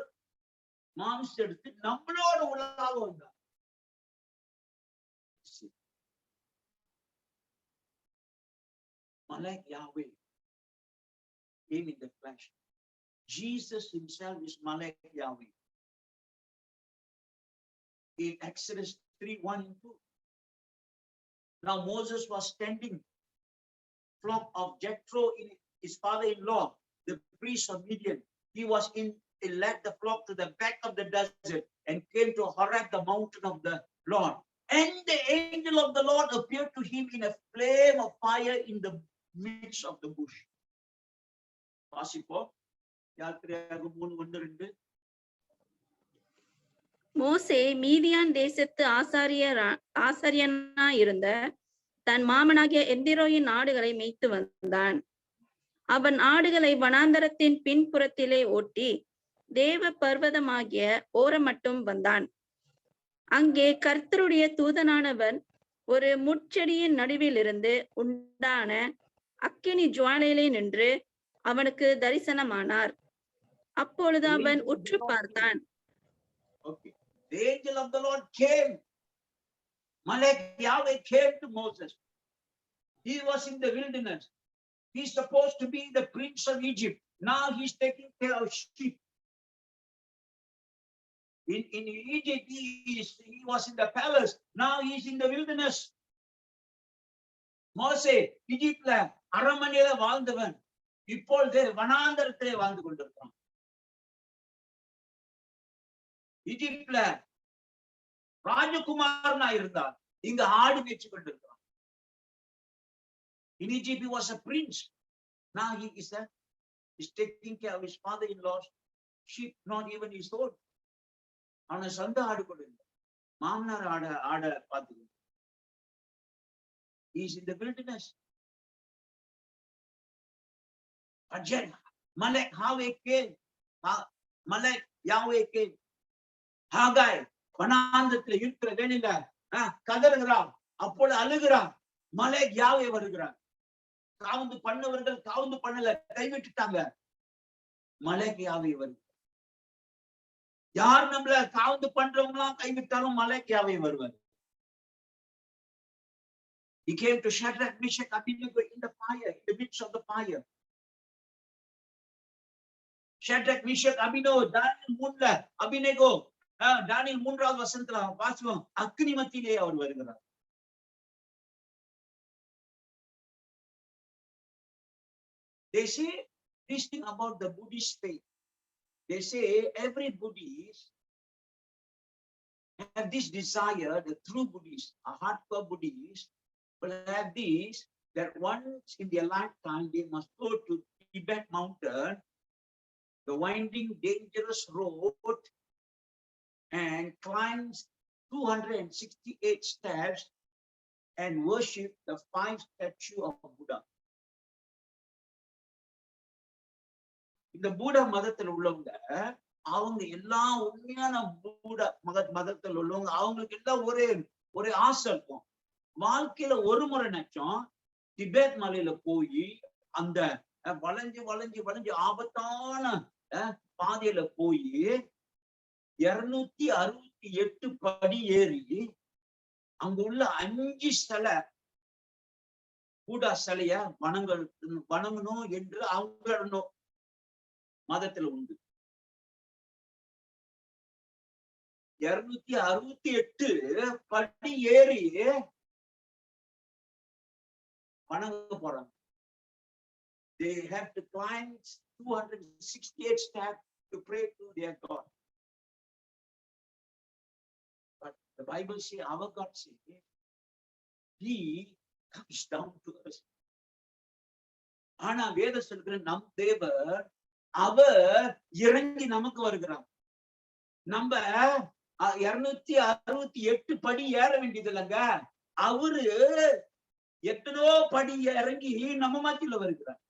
மாம்சம் எடுத்து நம்மளோட உள்ளாக வந்தார். Malak Yahweh came in the flesh. Jesus himself is Malak Yahweh. In Exodus 3:1-2. Now Moses was standing flock of Jethro, his father-in-law, the priest of Midian. He led the flock to the back of the desert and came to Horeb, the mountain of the Lord. And the angel of the Lord appeared to him in a flame of fire in the midst of the bush. வாசிப்போம். யாத்திரையாகும் 3:1-2. மோசே மீதியான் தேசத்து ஆசாரியனாயிருந்த தன் மாமனாகிய எந்திரோயின் ஆடுகளை மேய்த்து வந்தான். அவன் ஆடுகளை வனாந்தரத்தின் பின்புறத்திலே ஓட்டி தேவ பர்வதமாகிய ஓரம் மட்டும் வந்தான். அங்கே கர்த்தருடைய தூதனானவன் ஒரு முட்செடியின் நடுவில் இருந்து உண்டான அக்கினி ஜுவாலையிலே நின்று அவனுக்கு தரிசனமானார். அப்பொழுது அவன் உற்று பார்த்தான். Okay. The angel of the Lord came. Malak Yahweh came to Moses. He was in the wilderness. He's supposed to be the prince of Egypt. Now he's taking care of sheep. In Egypt, he was in the palace. Now he's in the wilderness. மோசே இஜிப்ட்ல அரண்மனையில வாழ்ந்தவன் இப்பொழுது வனாந்தரத்திலே வாழ்ந்து கொண்டிருக்கான். இஜிப்ட்ல ராஜகுமாரனா இருந்தார், இங்க ஆடு மேய்ச்சி கொண்டிருக்கிறான். In Egypt he was a prince. Now he's taking care of his father-in-law's sheep, not even his own. அவன சொந்த ஆடு கூட இல்லை, மாமனார் ஆட பார்த்துக்கணும். He's in the wilderness. Malek Yahweh came. Haggai வனாந்தரத்துல இருக்கிற வேலையில கதறுகிறான், அப்போது அழுகிறான். மலேக் யாவே வருகிறான். காவந்து பண்ணவர்கள் காவந்து பண்ணல, கைவிட்டுட்டாங்க. மலேக் யாவே வருகிறார். யார் நம்மள காவந்து பண்றவங்க எல்லாம் கைவிட்டாலும் மலேக் யாவே வருவார். He came to Shadrach, Meshach, Abednego in the fire, in the midst of the fire. Shadrach, Meshach, Abednego, Daniel 3, Abednego, Daniel 3வது வசனத்துல வாசிப்போம், அக்னி மத்தியிலே அவர் வருகிறார். They say this thing about the Buddhist faith. They say every Buddhist have this desire, the true Buddhist, a hardcore Buddhist, will have this, that once in their lifetime they must go to Tibet mountain, the winding dangerous road, and climb 268 steps and worship the 5 statues of Buddha. இந்த பூட மதத்துல உள்ளவங்க, அவங்க எல்லா உண்மையான பூட மதத்துல உள்ளவங்க, அவங்களுக்கு எல்லாம் ஒரே ஆசை இருக்கும். வாழ்க்கையில ஒரு முறை நச்சம் திபேத் மலையில போய் அந்த வளைஞ்சு வளைஞ்சு வளைஞ்சு ஆபத்தான பாதையில போய் 268 படி ஏறி அங்க உள்ள 5 சிலை பூடா சிலைய வணங்கணும் என்று அவங்க மதத்துல உண்டு. 268 படி ஏறி வணங்க போறாங்க. They have to climb 268 steps to pray to their God. But the Bible says, our God says, He comes down to us. ஆனா வேத சொல்கிற நம் தேவர், அவர் இறங்கி நமக்கு வருகிறார். நம்ம 268 படி ஏற வேண்டியது இல்லைங்க, அவரு எத்தனோ படி இறங்கி நம்ம மத்தியில வருகிறார்.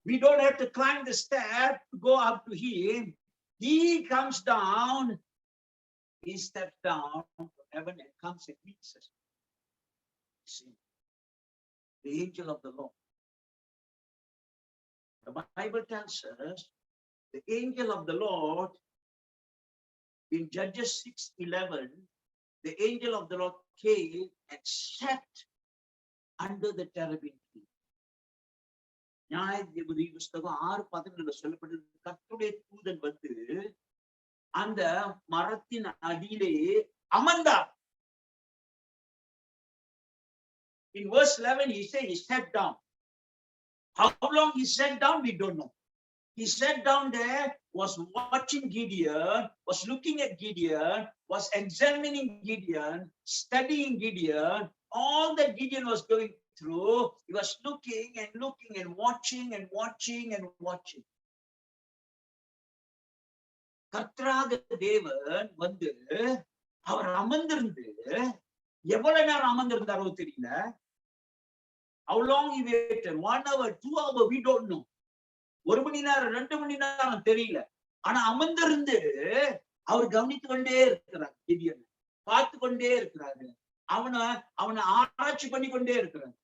We don't have to climb the step to go up to him. He comes down, he steps down from heaven and comes and meets us. See, the angel of the Lord. The Bible tells us the angel of the Lord in Judges 6:11, the angel of the Lord came and sat under the terebinth tree. நியாயாதிபதி புஸ்தகம் 6:11 சொல்லப்பட்டது, கர்த்தருடைய தூதன் வந்து அந்த மரத்தின் அடியிலே அமர்ந்தார். In verse 11 he said he sat down. How long he sat down we don't know. He sat down there, was watching Gideon, was looking at Gideon, was examining Gideon, studying Gideon. All that Gideon was going through, he was looking and looking and watching and watching and watching. கர்த்தராக தேவன் வந்து அவர் அமர்ந்திருந்து எவ்வளவு நேரம் அமர்ந்திருந்தாரோ தெரியல. How long he waited? 1 hour, 2 hours, we don't know. 1 மணி நேரம் 2 மணி நேரம் தெரியல. ஆனா அமர்ந்திருந்து அவர் கவனித்து கொண்டே இருக்கிறார். கிதியோன் பார்த்து கொண்டே இருக்கிறாரு. அவனை ஆராய்ச்சி பண்ணி கொண்டே இருக்கிறார்.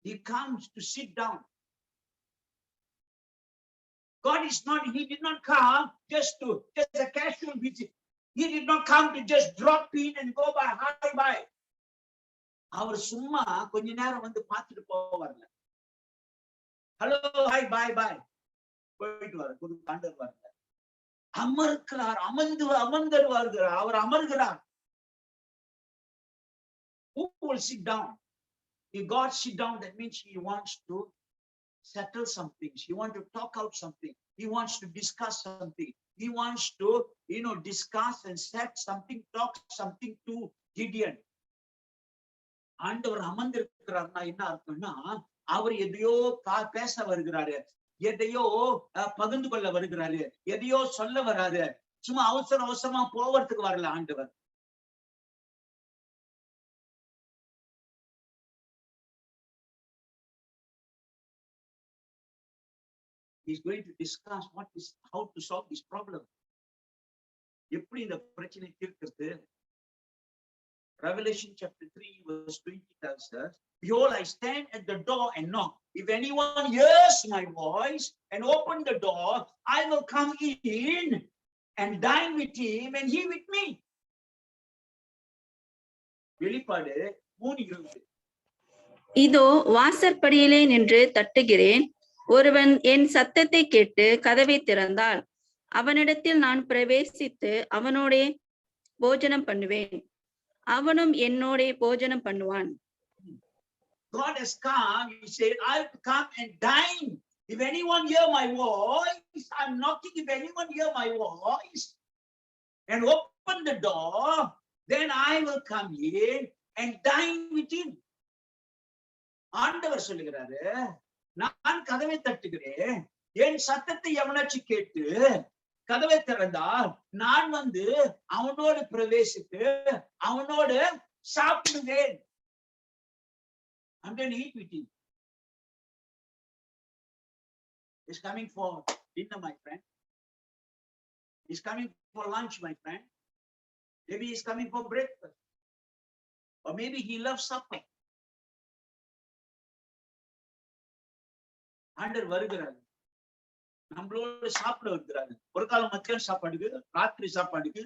He comes to sit down. God is not, he did not come just a casual visit. He did not come to just drop in and go by, hi, bye. அவர் சும்மா கொஞ்ச நேரம் வந்து பார்த்துட்டு போவார்ல. ஹலோ, ஹாய், பாய், பாய், போயிட்டு வர குரு counter வரல. அமர்கிறார், அமர்ந்தருவார்கள், அவர் அமர்கிறார். Who will sit down? If God sit down, that means he wants to settle some things. He wants to talk out something. He wants to discuss something. He wants to, discuss and set something, talk something to Gideon. ஆண்டவர் அமர்ந்திருக்கிறார்னா என்ன அர்த்தம்னா, அவர் எதையோ பேச வருகிறாரு, எதையோ பகிர்ந்து கொள்ள வருகிறாரு, எதையோ சொல்ல வராரு. சும்மா அவசர அவசரமா போவதுக்கு வரல ஆண்டவர். He's going to discuss how to solve this problem. எப்படி இந்த பிரச்சனை தீர்க்கிறது? Revelation chapter 3 verse 20 tells us, behold, I stand at the door and knock. If anyone hears my voice and open the door, I will come in and dine with him and he with me. வெளிப்பாடு 3:20. இதோ வாசற்படியிலே நின்று தட்டுகிறேன். ஒருவன் என் சத்தத்தை கேட்டு கதவை திறந்தால் அவனிடத்தில் நான் பிரவேசித்து அவனோடே போஜனம் பண்ணுவேன், அவனும் என்னோட போஜனம் பண்ணுவான். God has come. He said, I'll come and dine. If anyone hear my voice, I'm knocking. If anyone hear my voice and open the door, then I will come in and dine with him. ஆண்டவர் சொல்லுகிறாரு, நான் கதவை தட்டுகிறேன், என் சத்தத்தை எவனாச்சு கேட்டு கதவை திறந்தால் நான் வந்து அவனோடு பிரவேசித்து அவனோடு சாப்பிடுவேன். I'm going to eat with him. He's coming for dinner, my friend. He's coming for lunch, my friend. Maybe he's coming for breakfast. Or maybe he loves supper. ஆண்டவர் வருகிறாரு, நம்மளோட சாப்பிட வருகிறாரு. ஒரு காலம் மத்தியான சாப்பாடுக்கு, ராத்திரி சாப்பாடுக்கு,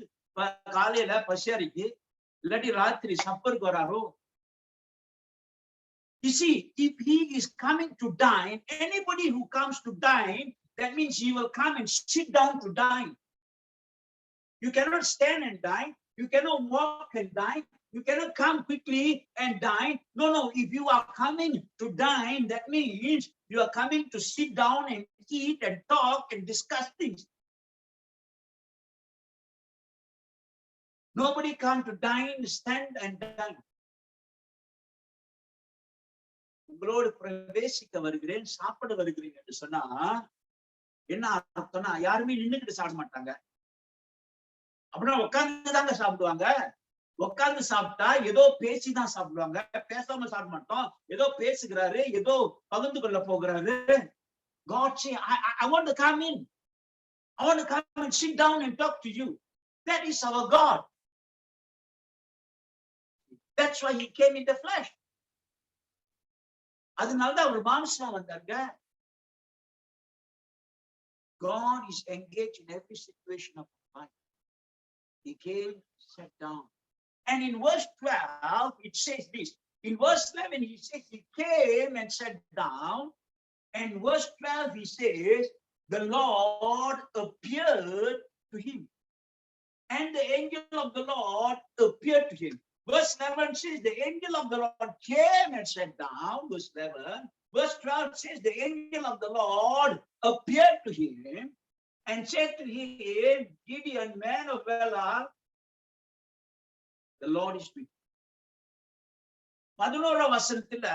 காலையில பசியாரிக்கு, இல்லாட்டி ராத்திரி சப்பருக்கு வராரோ. You see, if he is coming to dine, anybody who comes to dine, that means he will come and sit down to dine. You cannot stand and dine. You cannot walk and dine. You cannot come quickly and dine. No. If you are coming to dine, that means you are coming to sit down and eat and talk and discuss things. Nobody come to dine, stand and dine. உங்களோடு பிரவேசிக்க வருகிறேன், சாப்பிட வருகிறேன் என்று சொன்னா என்ன அர்த்தம்னா, யாருமே நின்னுக்கிட்டு சாப்பிட மாட்டாங்க. அப்படின்னா உட்கார்ந்து தாங்க சாப்பிடுவாங்க. உட்கார்ந்து சாப்பிட்டா ஏதோ பேசிதான் சாப்பிடுவாங்க, பேசாம சாப்பிட மாட்டோம். ஏதோ பேசுகிறாரு, ஏதோ பகிர்ந்து கொள்ள போகிறாரு. God say, I want to come in. I want to come and sit down and talk to you. That is our God. That's why he came in the flesh. அதனாலதான் அவர் மாம்சமா வந்தாங்க. God is engaged in every situation of life. He came, sat down. And in verse 12, it says this. In verse 11, he says he came and sat down. And verse 12, he says, the Lord appeared to him. And the angel of the Lord appeared to him. Verse 11 says the angel of the Lord came and sat down. Verse 11. Verse 12 says the angel of the Lord appeared to him and said to him, Gideon, man of valor, the Lord is with you. 11 வசனத்துல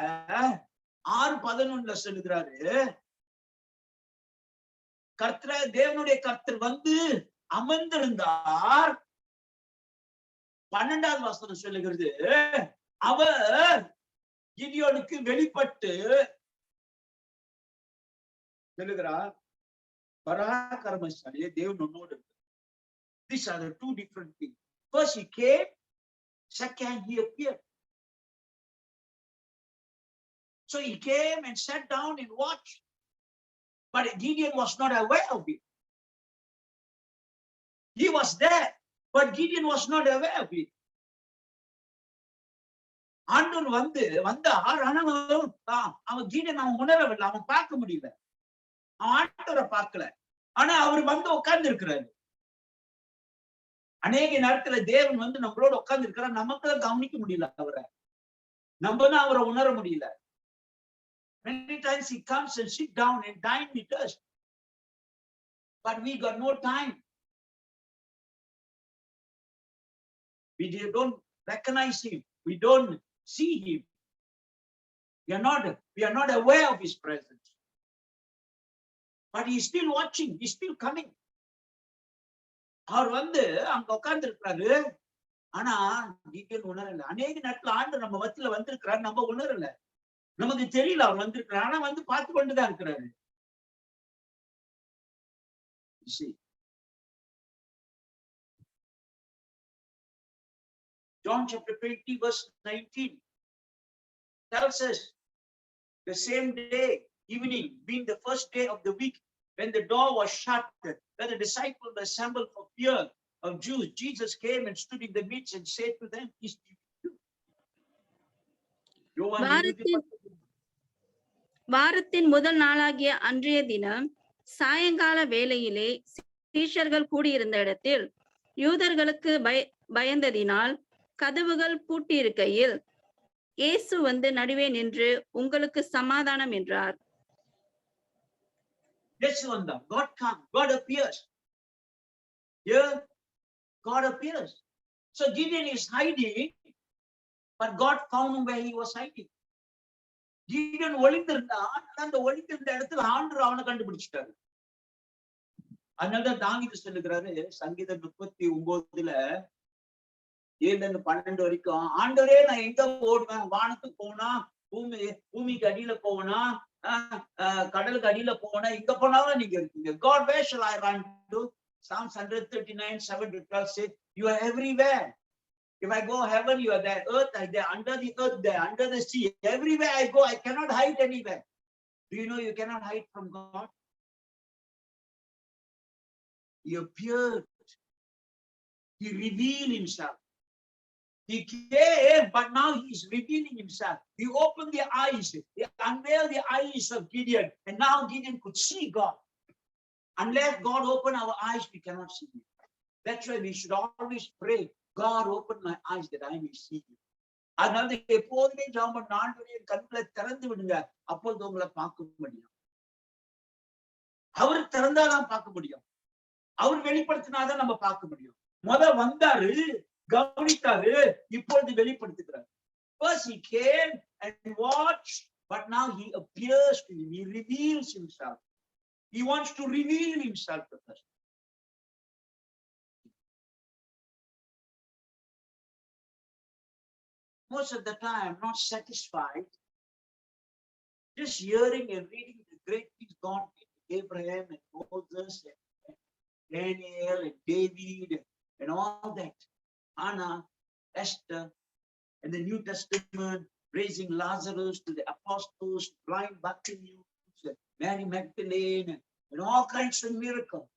6:11 சொல்லுகிறாரு, கர்த்தர், தேவனுடைய கர்த்தர் வந்து அமர்ந்திருந்தார். 12வது வசனம் சொல்லுகிறது, அவர் கிதியோனுக்கு வெளிப்பட்டு சொல்லுகிறார், பராக்கிரமசாலியே, தேவன் உன்னோடு இருக்கிறார். These are the two different things. First he came, second he appeared. So he came and sat down and watched. But Gideon was not aware of it. He was there, but Gideon was not aware of it. ஆண்டவர் வந்தார், ஆனா அவன் Gideon அவன் உணரவில்லை, அவன் பார்க்க முடியல, அவன் ஆண்டவரை பார்க்கல. ஆனா அவர் வந்து உட்கார்ந்து இருக்கிறாரு. அநேக நேரத்துல தேவன் வந்து நம்மளோட உட்கார்ந்து இருக்கிறார், நமக்கு கவனிக்க முடியல அவரை, நம்ம தான் அவரை உணர முடியல. Many times he comes and sit down and dine with us, but we got no time. We don't recognize him. We don't see him. We are not aware of his presence. But he is still watching. He is still coming. அவர் அங்க உட்கார்ந்து இருக்காரு. ஆனா detail உணரல. அநேக நேரத்துல ஆண்டு நம்ம மத்தியில வந்திருக்கிறார், நம்ம உணரல. நமக்கு தெரியல அவர் வந்திருக்கிறார். ஆனா வந்து பார்த்து கொண்டுதான் இருக்கிறாரு. John chapter 20 verse 19 tells us the same day, evening, being the first day of the week, when the door was shut, when the disciples were assembled for fear of Jews, Jesus came and stood in the midst and said to them, "Peace be with you." வாரத்தின் முதல் நாளாகிய அன்றைய தினம் சாயங்கால வேளையிலே சீஷர்கள் கூடியிருந்த இடத்தில் யூதர்களுக்கு பயந்ததினால் கதவுகள் பூட்டியிருக்கையில் இயேசு வந்து நடுவே நின்று, உங்களுக்கு சமாதானம் என்றார். God comes, God appears. Here, God appears. So Gideon is hiding, but God found him where he was hiding. Gideon ஒளிந்திருந்தான், அந்த ஒளிந்திருந்த இடத்துல ஆண்டவர் அவனை கண்டுபிடிச்சிட்டாரு. அதனாலதான் தாவீது சொல்லுகிறாரு சங்கீதம் 39 7-12 வரைக்கும், ஆண்டவரே நான் எங்க ஓடுவேன்? வானத்துக்கு போனா, பூமிக்கு அடியில போவனா, கடலுக்கு அடியில போவனா, எங்க போனாலும் நீங்க இருக்கீங்க. God, where shall I run to? Psalms 139 7-12 says, you are everywhere. If I go heaven, you are there. Earth, I there. Under the earth, there. Under the sea, everywhere I go, I cannot hide anywhere. Do you know you cannot hide from God? He appeared. He revealed himself. He came, but now he is revealing himself. He opened the eyes. He unveiled the eyes of Gideon. And now Gideon could see God. Unless God open our eyes, we cannot see him. That's why we should always pray, God, open my eyes that I may see you. அதனால எப்போதுமே ஜெபம் பண்ண, ஆண்டவரே கண்களை திறந்து விடுங்க, அப்போது உங்களை பார்க்க முடியும். அவர் திறந்தாதான் பார்க்க முடியும். அவர் வெளிப்படுத்தினாதான் நம்ம பார்க்க முடியும். வந்தாரு, கவனித்தாரு, இப்பொழுது வெளிப்படுத்துகிறார். First he came and watched, but now he appears to him. He reveals himself. He wants to reveal himself to us. Most of the time, I'm not satisfied just hearing and reading the great things God did to Abraham and Moses and Daniel and David and all that. Anna, Esther, and the New Testament, raising Lazarus to the apostles, blind Bartimaeus, Mary Magdalene, and all kinds of miracles.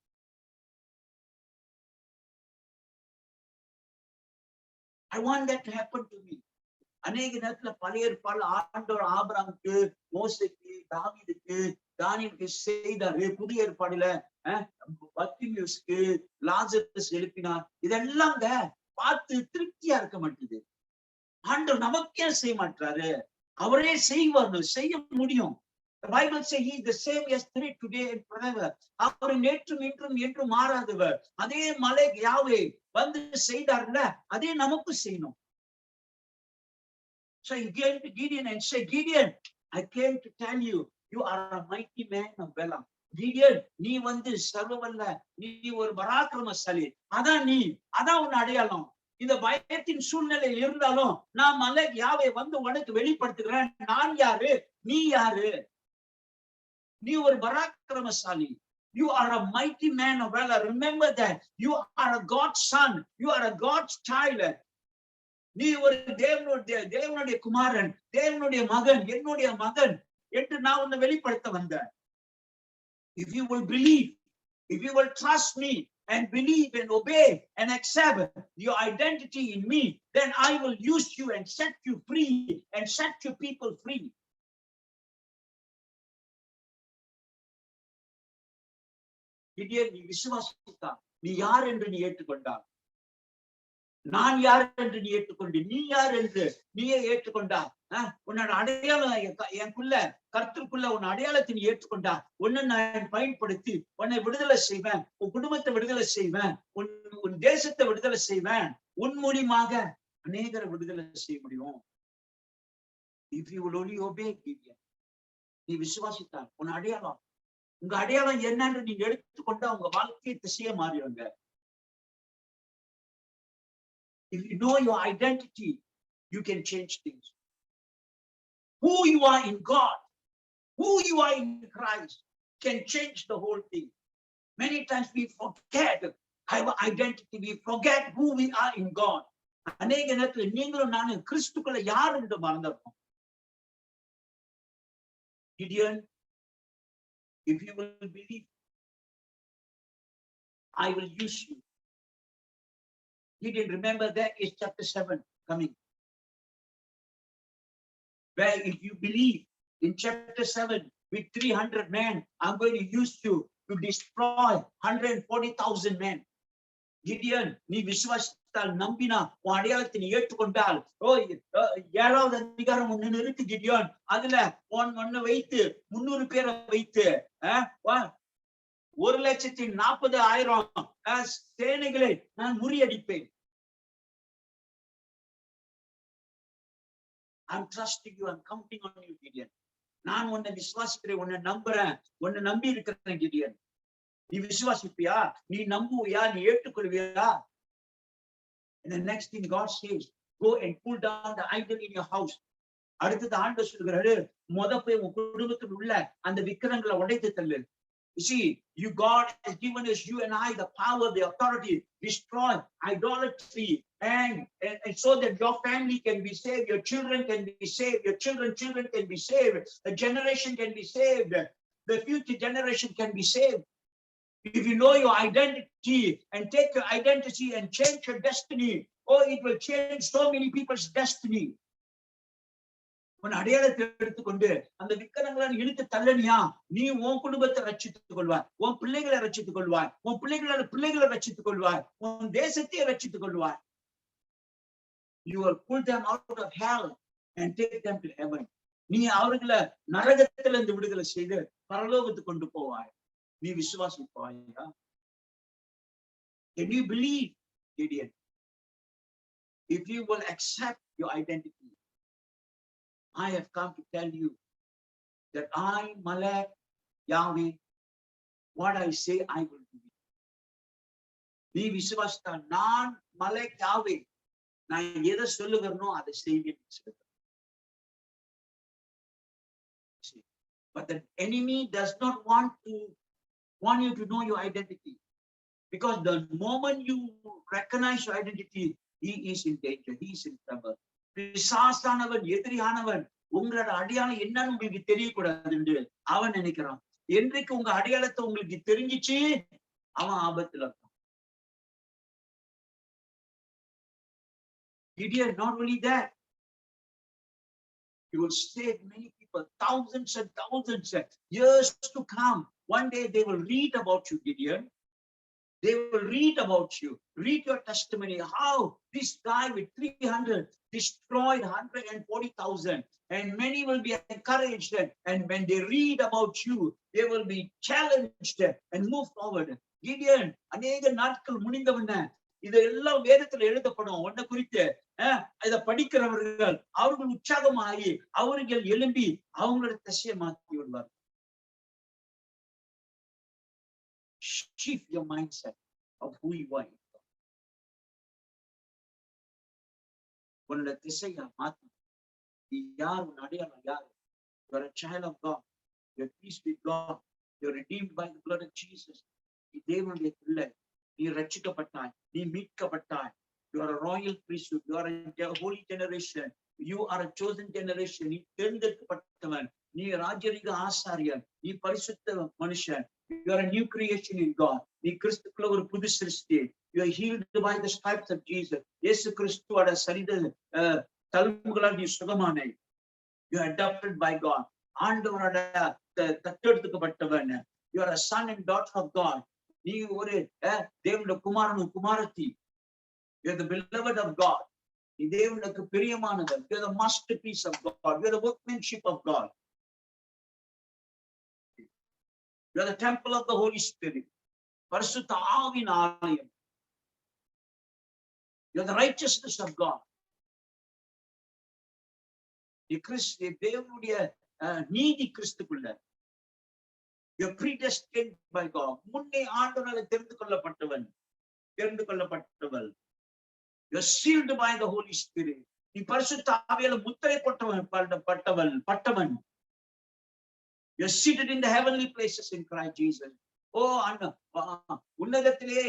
I want that to happen to me. அநேக நேரத்துல பழைய ஏற்பாடுல ஆண்டவர் ஆபிரகாமுக்கு, மோசேக்கு, தாவீதுக்கு, தானியேலுக்கு செய்தாரு. புதிய ஏற்பாடுல பர்த்திமேயுவுக்கு, Lazarus எழுப்பினார். இதெல்லாம் பார்த்து திருப்தியா இருக்க மாட்டேங்குது. ஆண்டவர் நமக்கே செய்ய மாட்டாரு, அவரே செய்வார், செய்ய முடியும். The Bible says he is the same yesterday, today and forever. அவர் நேற்றும் இன்றும் என்றும் மாறாதவர். அதே மலை யாவே வந்து செய்தார்ல, அதே நமக்கு செய்யணும். So he came to Gideon and said, Gideon, I came to tell you, you are a mighty man of valor. Gideon, நீ வந்து சர்வவல்ல, நீ ஒரு பராக்கிரமசாலி. அதான் உன் அடையாளம். இந்த பயத்தின் சூழ்நிலையில் இருந்தாலும் நான் மலை யாவை வந்து உனக்கு வெளிப்படுத்துகிறேன். நான் யாரு, நீ யாரு? நீ ஒரு பராக்கிரமசாலி. You are a mighty man of valor. Remember that. You are a God's son. You are a God's child. நீ ஒரு தேவனுடைய குமாரன், தேவனுடைய மகன், என்னுடைய மகன் என்று நான் உன்னை வெளிப்படுத்த வந்தேன். If you will believe, if you will trust me and believe and obey and accept your identity in me, then I will use you and set you free and set your people free. Gideon, நீ விசுவாசித்தா, நீ யார் என்று நீ ஏற்றுக்கொண்டாய். நான் யார் என்று நீ ஏற்றுக்கொண்டு, நீ யார் என்று நீயே ஏற்றுக்கொண்டா. உன்னோட அடையாளம் எனக்குள்ள, கர்த்தருக்குள்ள உன் அடையாளத்தை நீ ஏற்றுக்கொண்டா. உன்னை நான் பயன்படுத்தி உன்னை விடுதலை செய்வேன், உன் குடும்பத்தை விடுதலை செய்வேன், உன் தேசத்தை விடுதலை செய்வேன். உன் மூலியமாக அநேகரை விடுதலை செய்ய முடியும். If you will only obey Gideon, நீ விசுவாசித்தால் உன் அடையாளம், உங்க அடையாளம் என்னன்னு நீங்க எடுத்துக்கொண்டா உங்க வாழ்க்கை திசையே மாறிடுங்க. If you know your identity, you can change things. Who you are in God, who you are in Christ can change the whole thing. Many times we forget our identity, we forget who we are in God. அநேக நேரத்தில் நீங்களும் நானும் கிறிஸ்துக்குள்ள யார் என்று மறந்துடுறோம். Gideon, if you will believe, I will use you. Gideon, remember there is chapter 7 coming, where if you believe in chapter 7 with 300 men, I'm going to use you to destroy 140,000 men. Gideon, நீ விசுவாசித்தால் நம்பினா உன் அடையாளத்தை நீ ஏற்றுக்கொண்டால், ஏழாவது அதிகாரம் ஒண்ணு இருக்கு கிடியோன், அதுல ஒன்னு வைத்து 300 பேரை வைத்து 1,40,000 சேனைகளை நான் முறியடிப்பேன். I'm trusting you, I'm counting on you, Gideon. நான் உன்னை விசுவாசிக்கிறேன், உன்னை நம்புறேன், உன்னை நம்பி இருக்கிறேன் கிடியோன். நீ விசுவாசிப்பியா? நீ நம்புவியா? நீ ஏற்றுக்கொள்வியா? And the next thing God says, go and pull down the idol in your house. அடுத்தது ஆண்டவர் சொல்கிறாரு, போய் உன் குடும்பத்தில் உள்ள அந்த விக்கிரங்களை உடைத்து தள்ளு. You see, God has given us, you and I, the power, the authority, destroy idolatry, and so that your family can be saved, your children can be saved, your children can be saved, a generation can be saved, the future generation can be saved. If you know your identity and take your identity and change your destiny, it will change so many people's destiny. உன் அடையாளத்தை எடுத்துக்கொண்டு அந்த விக்கிரங்களை இழுத்து தள்ளனியா, நீ உன் குடும்பத்தை ரட்சித்துக் கொள்வாய், உன் பிள்ளைகளை ரட்சித்துக் கொள்வாய், உன் பிள்ளைகளை ரட்சித்துக் கொள்வாய், உன் தேசத்தை ரட்சித்துக் கொள்வாய். You will pull them out of hell and take them to heaven. நீ அவர்களை நரகத்திலிருந்து விடுதலை செய்து பரலோகத்துக்கு கொண்டு போவாய். நீ விசுவாசிப்பாயா? Can you believe, Gideon? If you will accept your identity, I have come to tell you that I, Malek, Yahweh, what I say I will do. நீ விசுவாசித்தா நான் மலேக் யாவே, நான் எதை சொல்லுகிறனோ அதை செய்வேன். But the enemy does not want you to know your identity, because the moment you recognize your identity, he is in danger, he is in trouble. பிசாசானவன், எதிரியானவன் உங்களோட அடையாளம் என்னன்னு உங்களுக்கு தெரியக்கூடாது என்று அவன் நினைக்கிறான். என்றைக்கு உங்க அடையாளத்தை உங்களுக்கு தெரிஞ்சிச்சு, அவன் ஆபத்துல இருக்கான். Gideon, not only that, you will save many people, thousands and thousands years to come. One day they will read about you, Gideon. They will read about you, read your testimony, how this guy with 300 destroyed 140,000, and many will be encouraged, and when they read about you, they will be challenged and move forward. Gideon, அநேக நாட்கள் முடிந்தவன இதெல்லாம் வேதத்துல எழுதப்படும். உன்னை குறித்து இதை படிக்கிறவர்கள் அவர்கள் உற்சாகமாகி அவர்கள் எழும்பி அவங்களோட திசையை மாற்றி விடுவார்கள். Shift your mindset of who you are. உன்னோட திசையை மாற்றி நீ யார், உன் அடையாளம் யார்? You are a child of God. You are peace with God. You are redeemed by the blood of Jesus. நீ தேவனுடைய பிள்ளை, நீ ரட்சிக்கப்பட்டாய், நீ மீட்கப்பட்டாய். You are a royal priesthood. You are a holy generation. You are a chosen generation. நீ தேர்ந்தெடுக்கப்பட்டவன், நீ ராஜரீக ஆசாரியன், நீ பரிசுத்த மனுஷன். You are a new creation in God. நீ கிறிஸ்துக்குள்ள ஒரு புது சிருஷ்டி. You are healed by the stripes of Jesus. இயேசு கிறிஸ்துவோட சரித தழும்புகளால் நீ சுகமானே. You are adopted by God. ஆண்டவரோட தத்தெடுத்துக்கப்பட்டவன். You are a son and daughter of God. நீ ஒரு தேவனுடைய குமாரனும் குமாரத்தி. You are the beloved of God. நீ தேவனுக்கு பிரியமானவன். You are the masterpiece of God. You are the workmanship of God. You are the temple of the Holy Spirit. பரிசுத்த ஆவியின் ஆலயம். You are the righteousness of God. தேவனுடைய நீதி கிறிஸ்துக்குள்ள. You're predestined by God. முன்னே ஆண்டவரால் தெரிந்து கொள்ளப்பட்டவன், தெரிந்து கொள்ளப்பட்டவள். You're sealed by the Holy Spirit. நீ பரிசுத்த ஆவியால முத்திரை பட்டவன். You're seated in the heavenly places in Christ Jesus. ஓ உன்னதத்திலே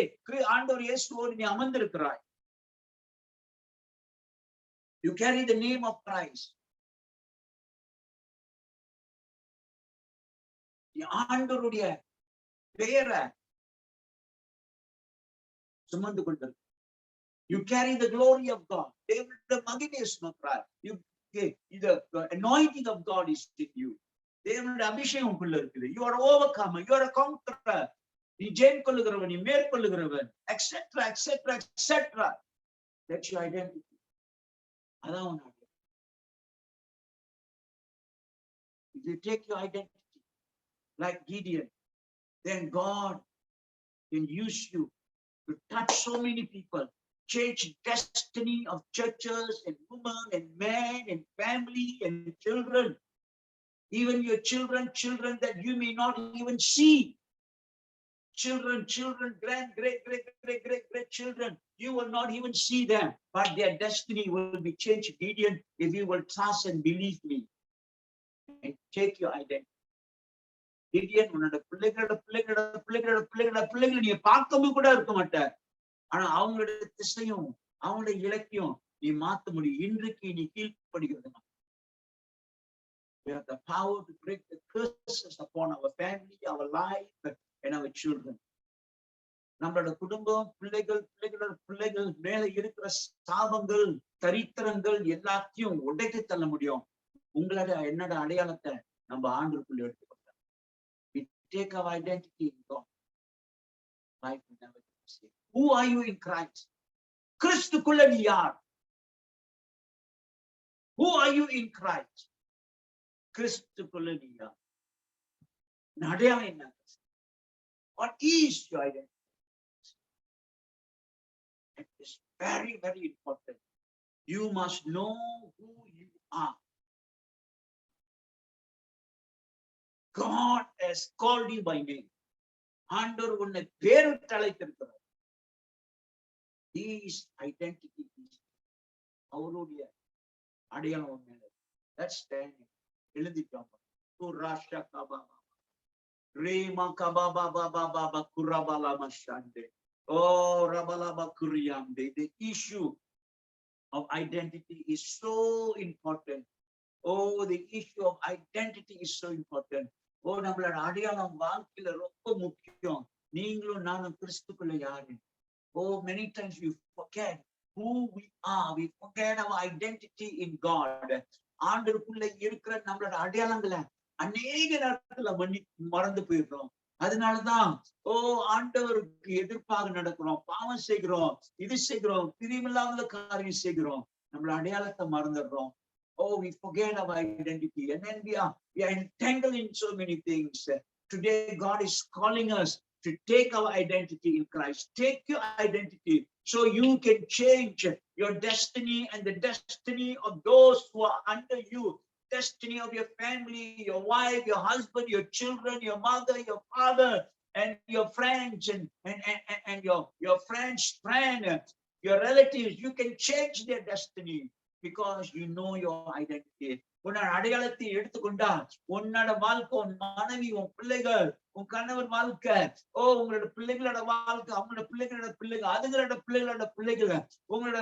ஆண்டவர் இயேசுவோடு நீ அமர்ந்திருக்கிறாய். You carry the name of Christ. நீ ஆண்டவருடைய பெயரை சுமந்து கொண்டிருக்க. You carry the glory of God. தேவனுடைய மகிமையை சுமக்கிறாய். The anointing of God is in you. தேவனுடைய அபிஷேகம் உங்களுக்குள்ள இருக்குது. You are overcomer. You are a conqueror. நீ ஜெயம் கொள்ளுகிறவன், நீ மேற்கொள்ளுகிறவன், etc etc etc. That's your identity. அதான் உன் identity. If you take your identity like Gideon, then God can use you to touch so many people, change destiny of churches and women and men and family and children, even your children that you may not even see. Children, great children, you will not even see them, but their destiny will be changed, Gideon, if you will trust and believe me and take your identity. Gideon, உன்னோட பிள்ளைகளை நீ பார்க்கவும் கூட இருக்க மாட்ட, ஆனா அவங்களுடைய திசையும் அவங்களுடைய இலக்கியம் நீ மாத்த முடியும். இன்றைக்கு நீ கீழ்ப்படுகிறது. We have the power to break the curses upon our family, our life, and our children. நம்மளோட குடும்பம், பிள்ளைகள் மேல இருக்கிற சாபங்கள், தரித்திரங்கள் எல்லாத்தையும் உடைத்து தள்ள முடியும். உங்களோட என்னோட அடையாளத்தை நம்ம ஆண்டுக்குள்ள எடுத்துக்கொள்ளலாம். We take our identity in God. Life will never be the same. Who are you in Christ? கிறிஸ்துக்குள்ள நீ யார்? Who are you in Christ? கிறிஸ்துக்குள்ள நீ யார்? அடையாளம் என்ன? What is your identity? It is very, very important. You must know who you are. God has called you by name. ஆண்டவர் உன்னை பேரிட்டு அழைத்திருக்கிறார். His identity is அவருடைய அடையாளம் உண்மையில. Let's stand. எழுதிட்டோம். குராஷா கபாபா ரேமா கபாபா பாபா பாபா குரபாலா மஷாண்டே. Oh, rabalaba kuriyande. The issue of identity is so important. Oh, the issue of identity is so important. Oh, நம்மளோட அடையாளம் வாழ்க்கையில ரொம்ப முக்கியம். நீங்களும் நானும் கிறிஸ்துக்குள்ள யாரு? Oh, many times we forget who we are. We forget our identity in God. ஆண்டவருக்குள்ள இருக்கிற நம்மளோட அடையாளங்களை அநேக நேரத்துல மறந்து போயிடுறோம். அதனாலதான் ஆண்டவருக்கு எதிர்ப்பாக நடக்கிறோம், பாவம் செய்கிறோம், இது செய்கிறோம், பிரிவில்லாத காரியம் செய்கிறோம், நம்மள அடையாளத்தை மறந்துடுறோம். We forget our identity, and then we are entangled in so many things. Today God is calling us to take our identity in Christ. Take your identity so you can change your destiny and the destiny of those who are under you. Destiny of your family, your wife, your husband, your children, your mother, your father, and your friends, and your friend's friend, your relatives. You can change their destiny because you know your identity. உன்னோட அடையாளத்தை எடுத்துக்கொண்டா உன்னோட வாழ்க்கை, உன் மனைவி, உன் பிள்ளைகள், உன் கணவர் வாழ்க்கை, உங்களோட பிள்ளைகளோட வாழ்க்கை, அவங்களோட பிள்ளைகளோட பிள்ளைகள், அதுங்களோட பிள்ளைகளோட பிள்ளைகள், உங்களோட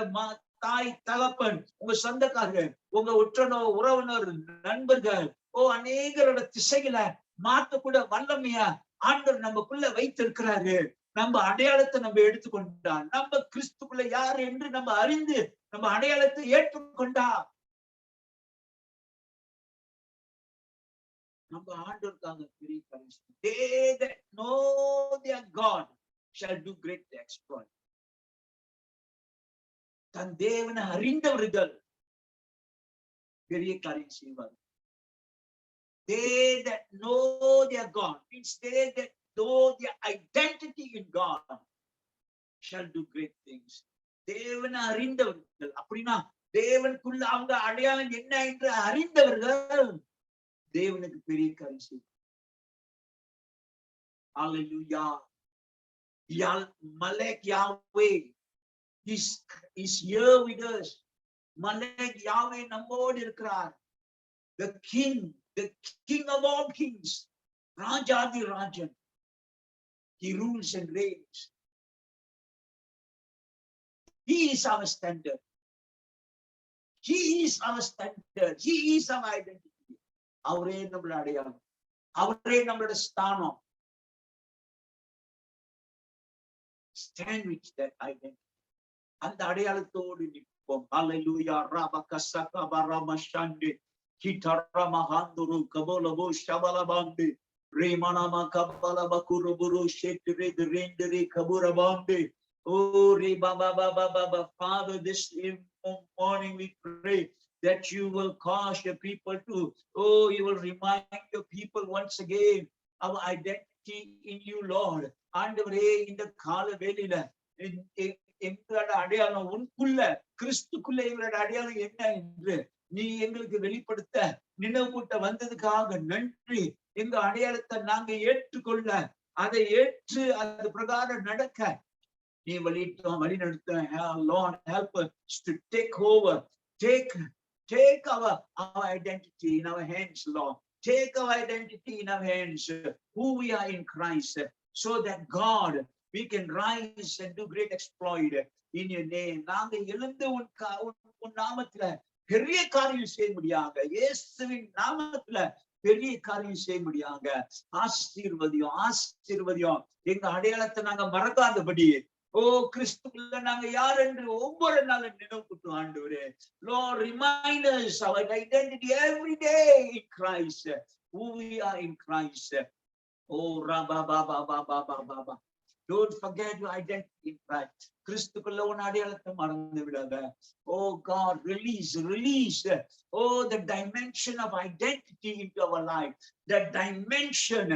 தாய் தகப்பன், உங்க சொந்தக்காரர்கள், உங்க உற்றனோ உறவினர், நண்பர்கள், அநேகரோட திசைகளை மாத்த கூட வல்லமையா ஆண்டவர் நமக்குள்ள வைத்திருக்கிறாரு. நம்ம அடையாளத்தை நம்ம எடுத்துக்கொண்டா, நம்ம கிறிஸ்துக்குள்ள யார் என்று நம்ம அறிந்து நம்ம அடையாளத்தை ஏற்றுக்கொண்டா, நம்ம ஆண்டவருக்காக பெரிய பரிசு. They that know their God shall do great exploits. தன் தேவனை அறிந்தவர்கள் பெரிய காரியம் செய்வார். They that know their God means they that know their identity in God shall do great things. தேவனை அறிந்தவர்கள் அப்படின்னா தேவனுக்குள்ள அவங்க அடையாளம் என்ன என்று அறிந்தவர்கள் தேவனுக்கு பெரிய காரியம் செய்வார். Hallelujah. Malek Yahweh is here with us. Malek Yahweh நம்மோடு இருக்கிறார். The king of all kings, Rajadi Rajan. He rules and reigns. He is our standard. He is our standard. He is our identity. அவரே நம்மளோட அடையாளம், அவரே நம்மளோட ஸ்தானம். Stand with that identity. அந்த அடையாளத்தோடு நிற்போம். Hallelujah. Rabakasaka baramashande kitaramahanduru kabolabo shabalabande remanama kabalabakuru shetre rendere kaburabande. Oh, Father, this morning we pray that you will cause your people to, you will remind your people once again our identity in you, Lord. ஆண்டவரே, இந்த கால வேளையில எங்களோட அடையாளம் உனக்குள்ள, கிறிஸ்துக்குள்ள எங்களோட அடையாளம் என்ன என்று நீ எங்களுக்கு வெளிப்படுத்த நினைவூட்ட வந்ததுக்காக நன்றி. எங்க அடையாளத்தை நாங்க ஏற்றுக்கொள்ள, அதை ஏற்று அது பிரகாரம் நடக்க நீ வழி நடத்த. Lord, help us to take over, take our identity in our hands, Lord. Take our identity in our hands, who we are in Christ, so that God, we can rise and do great exploit in your name. நாங்க எழுந்து உன் நாமத்துல பெரிய காரியம் செய்ய முடியாங்க. இயேசுவின் நாமத்துல பெரிய காரியம் செய்ய முடியாங்க. ஆசீர்வதியம். எங்க அடையாளத்தை நாங்க மறக்காதபடி, கிறிஸ்துக்குள்ள நாங்க யார் என்று ஒவ்வொரு நாளும் நினைவுட்டு ஆண்டவரே. Lord, remind us our identity every day in Christ, who we are in Christ. Rabba. Don't forget your identity in Christ. கிறிஸ்துக்குள்ள உன் அடையாளத்தை மறந்து விடாத. Oh God, release the dimension of identity into our life. The dimension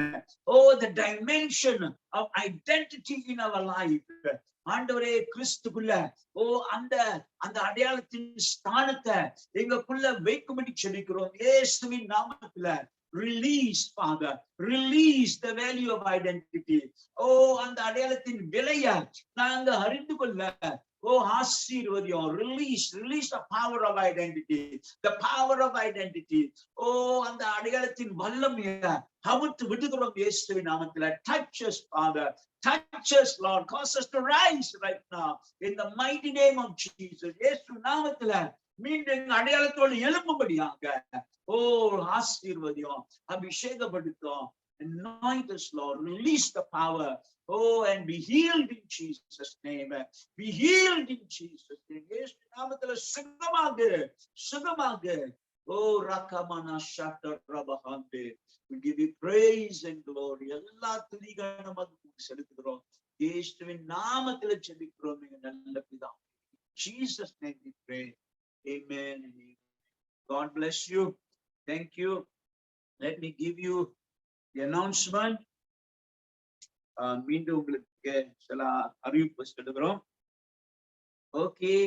of identity in our life. ஆண்டவரே, கிறிஸ்துக்குள்ள அந்த அடையாளத்தின் ஸ்தானத்தை எங்களுக்குள்ள வைக்கும்படி செபிக்கிறோம் இயேசுவின் நாமத்துல. Release, Father, release the value of identity. அந்த அடையாளத்தின் விலைய நாங்க அறிந்து கொள்ள ஆசீர்வதியம். Release the power of identity, the power of identity. அந்த அடையாளத்தின் வல்லமையை அவிழ்த்து விடுகிறோம் இயேசுவின் நாமத்துல. Touch us, Father, touch us, Lord, cause us to rise right now in the mighty name of Jesus. இயேசு நாமத்துல மீண்டும் அடையாளத்தோடு எழும்பும்படியாக ஆசீர்வதியம், அபிஷேகப்படுத்தும். Anoint us, Lord, release the power, and be healed in Jesus' name. Be healed in Jesus' name. இயேசு நாமத்துல சுகமாக. Rakamana Shatar Rabahande. We give you praise and glory. எல்லா துதிகனமும் செலுத்துகிறோம் இயேசுவின் நாமத்துல ஜெபிக்கிறோம் எங்கள் நல்ல பிதாவே. Jesus' name we pray. Amen and amen. God bless you. Thank you. Let me give you the announcement. மீண்டும் உங்களுக்கு சில அறிவிப்பு சொல்லுகிறோம். Okay,